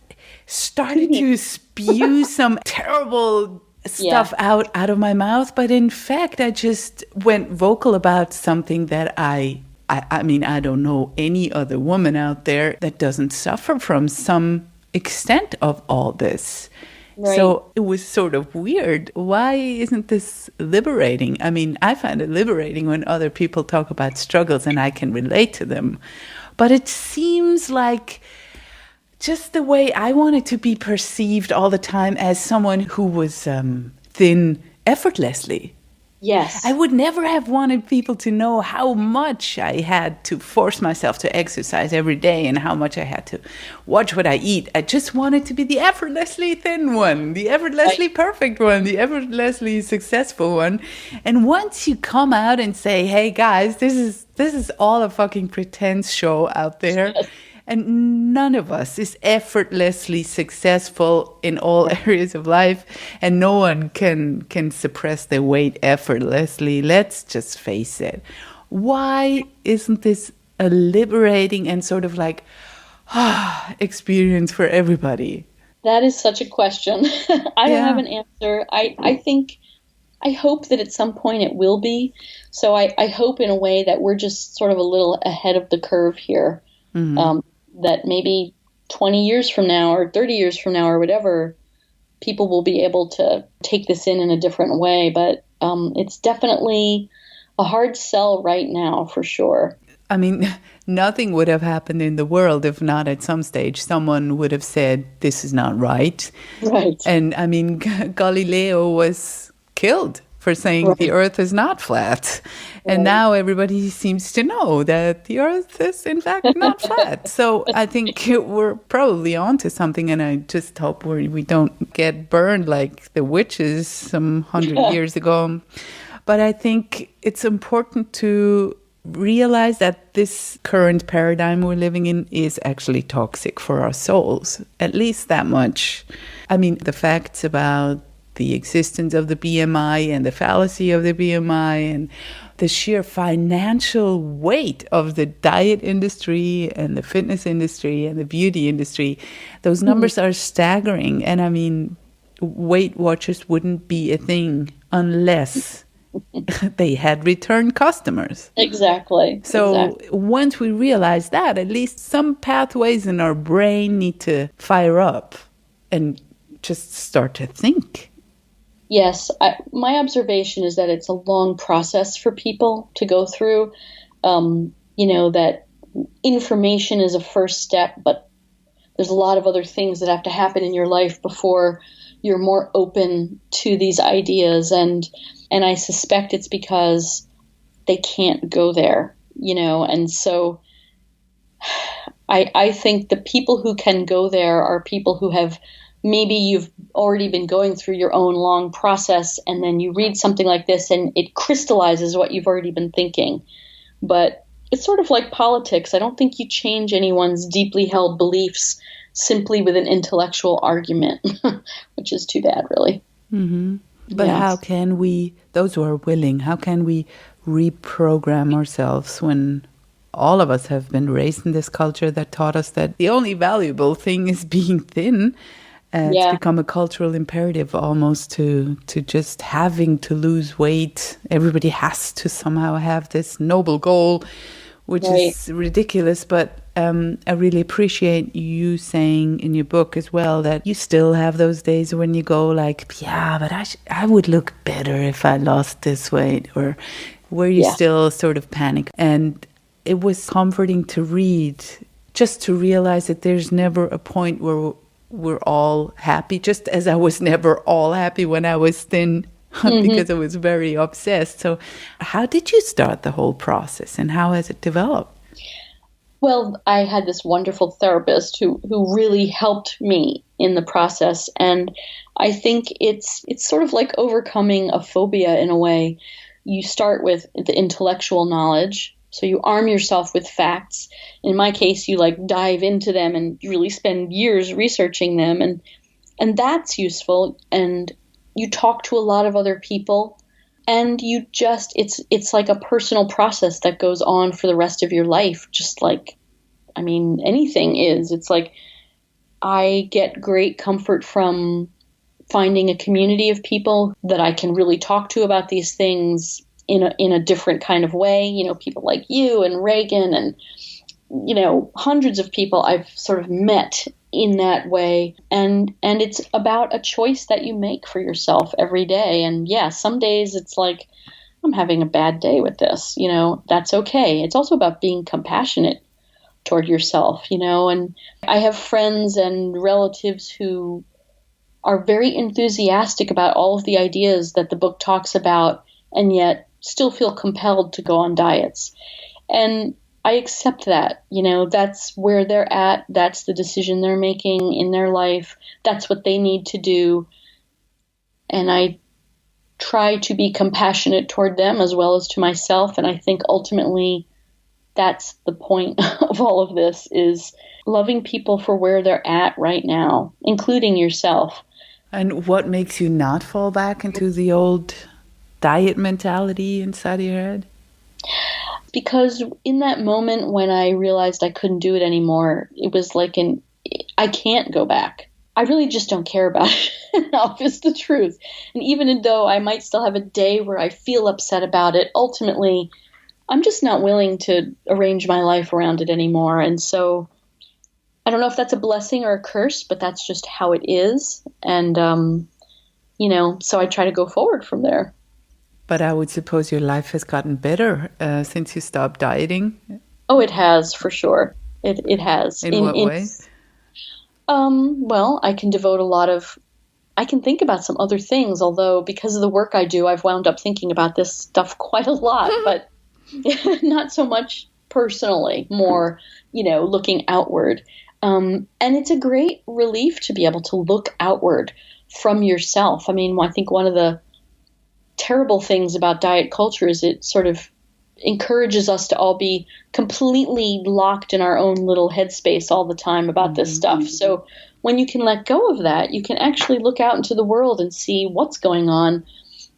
started to spew some terrible stuff out of my mouth. But in fact, I just went vocal about something that I I mean, I don't know any other woman out there that doesn't suffer from some extent of all this. Right. So it was sort of weird. Why isn't this liberating? I mean, I find it liberating when other people talk about struggles and I can relate to them. But it seems like just the way I wanted to be perceived all the time as someone who was thin effortlessly. Yes. I would never have wanted people to know how much I had to force myself to exercise every day and how much I had to watch what I eat. I just wanted to be the effortlessly thin one, the effortlessly perfect one, the effortlessly successful one. And once you come out and say, hey guys, this is all a fucking pretense show out there. Yes. And none of us is effortlessly successful in all areas of life, and no one can suppress their weight effortlessly. Let's just face it. Why isn't this a liberating and sort of like experience for everybody? That is such a question. I don't have an answer. I hope that at some point it will be. So I hope in a way that we're just sort of a little ahead of the curve here. Mm-hmm. That maybe 20 years from now or 30 years from now or whatever, people will be able to take this in a different way. But it's definitely a hard sell right now, for sure. I mean, nothing would have happened in the world if not at some stage someone would have said, this is not right. Right. And I mean, Galileo was killed for saying the earth is not flat. And now everybody seems to know that the earth is in fact not flat. So I think we're probably onto something, and I just hope we don't get burned like the witches some 100 years ago. But I think it's important to realize that this current paradigm we're living in is actually toxic for our souls, at least that much. I mean, the facts about the existence of the BMI and the fallacy of the BMI and the sheer financial weight of the diet industry and the fitness industry and the beauty industry, those numbers are staggering. And I mean, Weight Watchers wouldn't be a thing unless they had return customers. Exactly. So once we realize that, at least some pathways in our brain need to fire up and just start to think. Yes, my observation is that it's a long process for people to go through. That information is a first step, but there's a lot of other things that have to happen in your life before you're more open to these ideas. And I suspect it's because they can't go there, and so I think the people who can go there are people who have, maybe you've already been going through your own long process, and then you read something like this and it crystallizes what you've already been thinking. But it's sort of like politics. I don't think you change anyone's deeply held beliefs simply with an intellectual argument, which is too bad, really. Mm-hmm. But how can we, those who are willing, how can we reprogram ourselves when all of us have been raised in this culture that taught us that the only valuable thing is being thin? It's become a cultural imperative almost to just having to lose weight. Everybody has to somehow have this noble goal, which is ridiculous. But I really appreciate you saying in your book as well that you still have those days when you go like, but I would look better if I lost this weight, or where you still sort of panic. And it was comforting to read, just to realize that there's never a point where we're all happy, just as I was never all happy when I was thin because I was very obsessed. So how did you start the whole process, and how has it developed? Well, I had this wonderful therapist who really helped me in the process. And I think it's sort of like overcoming a phobia in a way. You start with the intellectual knowledge. So you arm yourself with facts. In my case, you dive into them and you really spend years researching them. And that's useful. And you talk to a lot of other people, and you just, it's like a personal process that goes on for the rest of your life. Just like, anything is. It's like, I get great comfort from finding a community of people that I can really talk to about these things in a different kind of way. You know, people like you and Reagan and, you know, hundreds of people I've sort of met in that way. And it's about a choice that you make for yourself every day. And yeah, some days it's like, I'm having a bad day with this, you know, that's okay. It's also about being compassionate toward yourself, you know, and I have friends and relatives who are very enthusiastic about all of the ideas that the book talks about and yet still feel compelled to go on diets. And I accept that, you know, that's where they're at. That's the decision they're making in their life. That's what they need to do. And I try to be compassionate toward them as well as to myself. And I think ultimately that's the point of all of this, is loving people for where they're at right now, including yourself. And what makes you not fall back into the old diet mentality inside your head? Because in that moment when I realized I couldn't do it anymore, it was like I can't go back. I really just don't care about it enough, is the truth. And even though I might still have a day where I feel upset about it, ultimately, I'm just not willing to arrange my life around it anymore. And so I don't know if that's a blessing or a curse, but that's just how it is. And, you know, so I try to go forward from there. But I would suppose your life has gotten better since you stopped dieting. Oh, it has, for sure. It has. In what way? Well, I can I can think about some other things, although because of the work I do, I've wound up thinking about this stuff quite a lot, but not so much personally, more, you know, looking outward. And it's a great relief to be able to look outward from yourself. I mean, I think one of the terrible things about diet culture is it sort of encourages us to all be completely locked in our own little headspace all the time about this stuff. So when you can let go of that, you can actually look out into the world and see what's going on,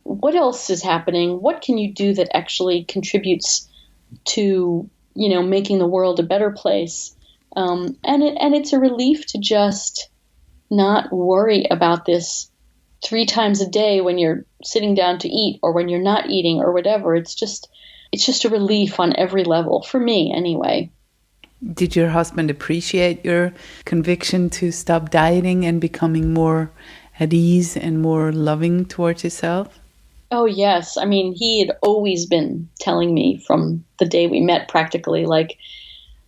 what else is happening, what can you do that actually contributes to, you know, making the world a better place. And it's a relief to just not worry about this 3 times a day when you're sitting down to eat or when you're not eating or whatever. It's just a relief on every level, for me anyway. Did your husband appreciate your conviction to stop dieting and becoming more at ease and more loving towards yourself? Oh, yes. I mean, he had always been telling me from the day we met practically, like,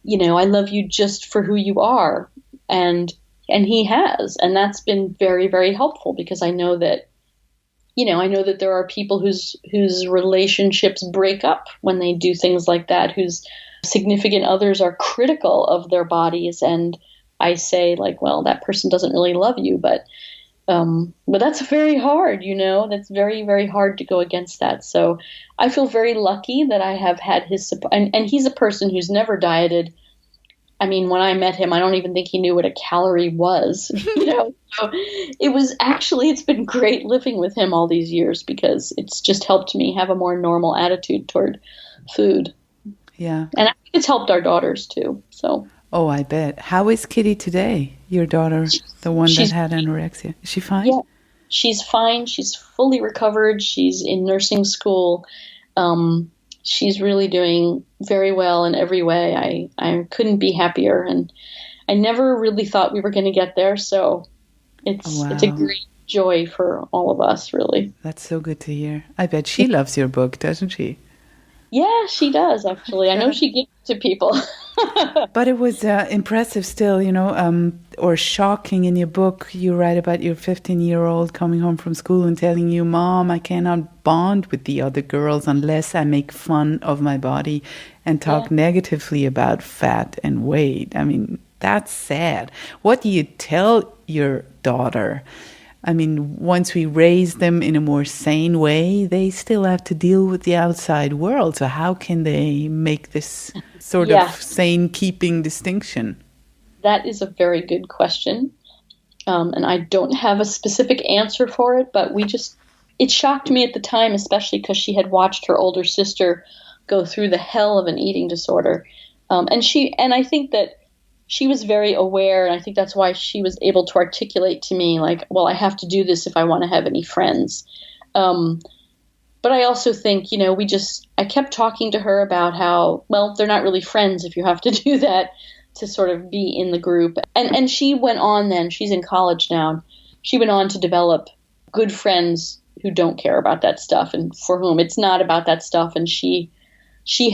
you know, I love you just for who you are. And he has. And that's been very, very helpful, because I know that, you know, there are people whose relationships break up when they do things like that, whose significant others are critical of their bodies. And I say, like, well, that person doesn't really love you, but that's very hard, you know, that's very, very hard to go against that. So I feel very lucky that I have had his support. And he's a person who's never dieted. I mean, when I met him, I don't even think he knew what a calorie was, you know. So it's been great living with him all these years, because it's just helped me have a more normal attitude toward food. Yeah. And I think it's helped our daughters too. So. Oh, I bet. How is Kitty today? Your daughter, the one that had anorexia. Is she fine? Yeah, she's fine. She's fully recovered. She's in nursing school. She's really doing very well in every way. I couldn't be happier, and I never really thought we were going to get there. So it's a great joy for all of us, really. That's so good to hear. I bet she loves your book, doesn't she? Yeah, she does, actually. I know she gives it to people. But it was impressive still, you know, or shocking in your book. You write about your 15-year-old coming home from school and telling you, Mom, I cannot bond with the other girls unless I make fun of my body and talk negatively about fat and weight. I mean, that's sad. What do you tell your daughter? I mean, once we raise them in a more sane way, they still have to deal with the outside world. So how can they make this sort of sane keeping distinction? That is a very good question. And I don't have a specific answer for it, but it shocked me at the time, especially because she had watched her older sister go through the hell of an eating disorder. And I think that she was very aware, and I think that's why she was able to articulate to me, like, well, I have to do this if I want to have any friends. But I also think, I kept talking to her about how, well, they're not really friends if you have to do that to sort of be in the group. And she went on then, she's in college now, she went on to develop good friends who don't care about that stuff and for whom it's not about that stuff. And she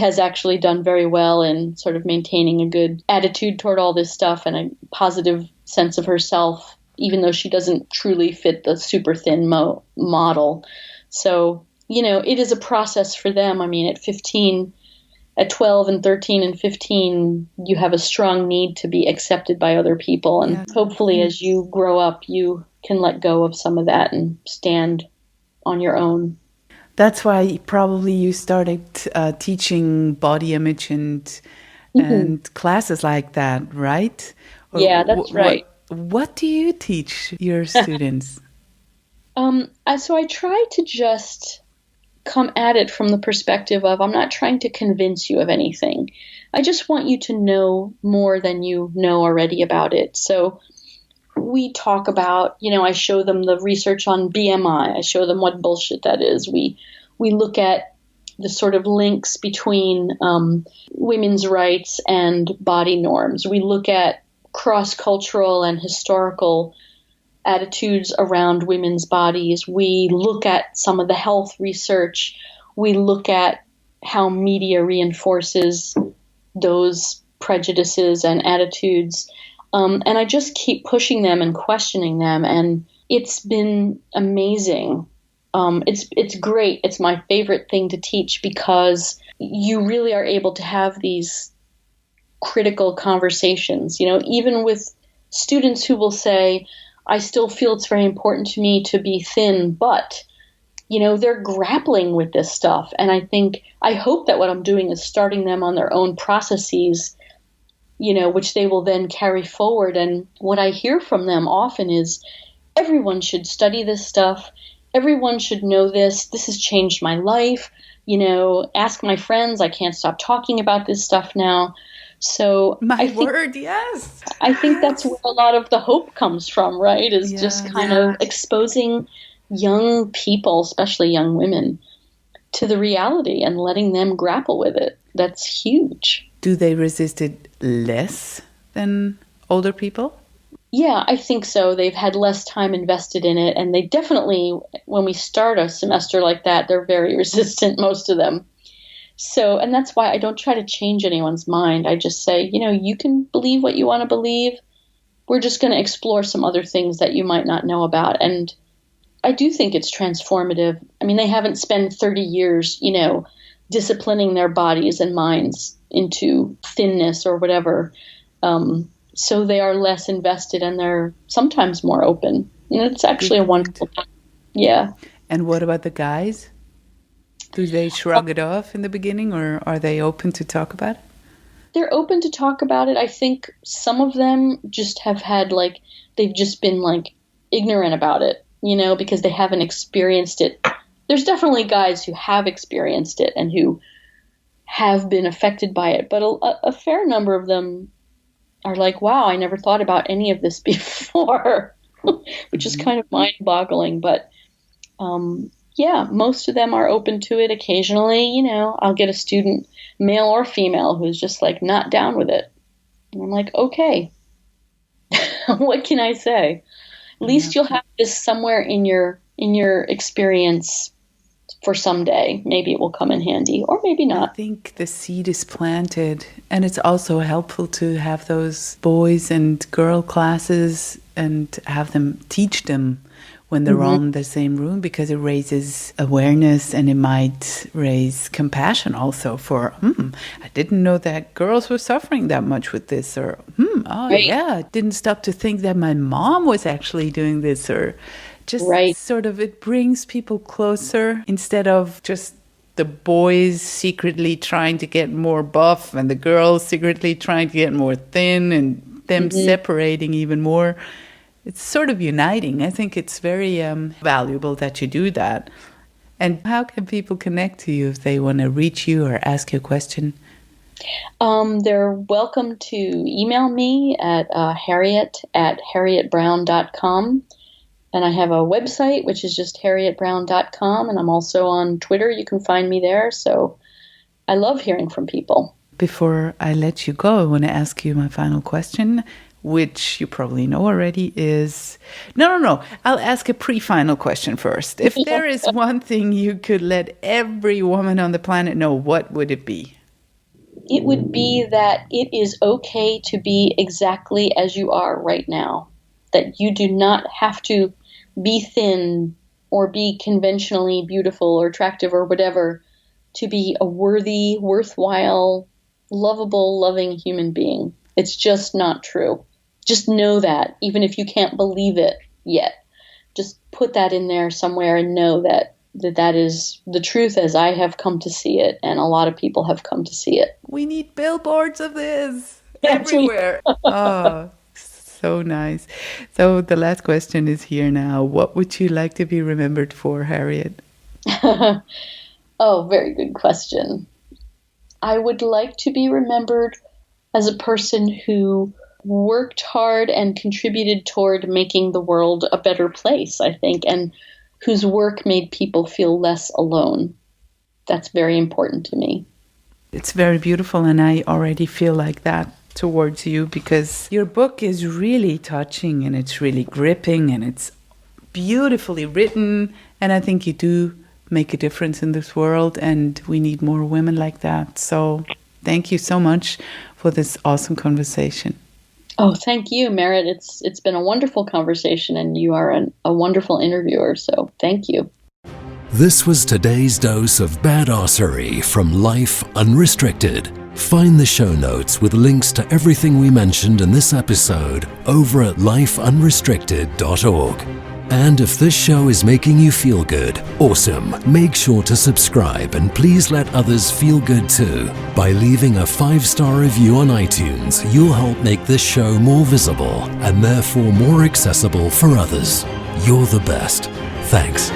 has actually done very well in sort of maintaining a good attitude toward all this stuff and a positive sense of herself, even though she doesn't truly fit the super thin model. So, it is a process for them. I mean, at 12 and 13 and 15, you have a strong need to be accepted by other people. And hopefully as you grow up, you can let go of some of that and stand on your own. That's why probably you started teaching body image and classes like that, right? Yeah, that's right. What do you teach your students? So I try to just come at it from the perspective of, I'm not trying to convince you of anything. I just want you to know more than you know already about it. So we talk about, I show them the research on BMI. I show them what bullshit that is. We look at the sort of links between women's rights and body norms. We look at cross-cultural and historical attitudes around women's bodies. We look at some of the health research. We look at how media reinforces those prejudices and attitudes. And I just keep pushing them and questioning them. And it's been amazing. It's great. It's my favorite thing to teach because you really are able to have these critical conversations, even with students who will say, I still feel it's very important to me to be thin, but, they're grappling with this stuff. And I hope that what I'm doing is starting them on their own processes, which they will then carry forward. And what I hear from them often is, everyone should study this stuff. Everyone should know this. This has changed my life. Ask my friends. I can't stop talking about this stuff now. So yes. I think that's where a lot of the hope comes from, right? Is just kind of exposing young people, especially young women, to the reality and letting them grapple with it. That's huge. Do they resist it less than older people? Yeah, I think so. They've had less time invested in it. And they definitely, when we start a semester like that, they're very resistant, most of them. So, and that's why I don't try to change anyone's mind. I just say, you can believe what you want to believe. We're just going to explore some other things that you might not know about. And I do think it's transformative. I mean, they haven't spent 30 years, disciplining their bodies and minds into thinness or whatever. So they are less invested and they're sometimes more open. It's actually a wonderful thing. Yeah. And what about the guys? Do they shrug it off in the beginning, or are they open to talk about it? They're open to talk about it. I think some of them just have had, they've just been, ignorant about it, because they haven't experienced it. There's definitely guys who have experienced it and who have been affected by it. But a fair number of them are like, wow, I never thought about any of this before, which is kind of mind-boggling. But, yeah, most of them are open to it. Occasionally, I'll get a student, male or female, who's just not down with it. And I'm like, okay, what can I say? At least you'll have this somewhere in your experience for someday. Maybe it will come in handy, or maybe not. I think the seed is planted, and it's also helpful to have those boys and girl classes and have them teach them when they're all in the same room, because it raises awareness and it might raise compassion also for, I didn't know that girls were suffering that much with this, or, I didn't stop to think that my mom was actually doing this, or just sort of, it brings people closer instead of just the boys secretly trying to get more buff and the girls secretly trying to get more thin and them separating even more. It's sort of uniting. I think it's very valuable that you do that. And how can people connect to you if they want to reach you or ask you a question? They're welcome to email me at harriet@harrietbrown.com. And I have a website, which is just harrietbrown.com. And I'm also on Twitter. You can find me there. So I love hearing from people. Before I let you go, I want to ask you my final question, which you probably know already is... No. I'll ask a pre-final question first. If there is one thing you could let every woman on the planet know, what would it be? It would be that it is okay to be exactly as you are right now. That you do not have to be thin or be conventionally beautiful or attractive or whatever to be a worthy, worthwhile, lovable, loving human being. It's just not true. Just know that, even if you can't believe it yet. Just put that in there somewhere and know that is the truth as I have come to see it, and a lot of people have come to see it. We need billboards of this everywhere. Oh, so nice. So the last question is here now. What would you like to be remembered for, Harriet? Oh, very good question. I would like to be remembered as a person who worked hard and contributed toward making the world a better place, I think, and whose work made people feel less alone. That's very important to me. It's very beautiful, and I already feel like that towards you, because your book is really touching and it's really gripping and it's beautifully written, and I think you do make a difference in this world, and we need more women like that. So thank you so much for this awesome conversation. Oh, thank you, Merritt. It's been a wonderful conversation, and you are a wonderful interviewer, so thank you. This was today's dose of badassery from Life Unrestricted. Find the show notes with links to everything we mentioned in this episode over at lifeunrestricted.org. And if this show is making you feel good, awesome, make sure to subscribe and please let others feel good too. By leaving a 5-star review on iTunes, you'll help make this show more visible and therefore more accessible for others. You're the best. Thanks.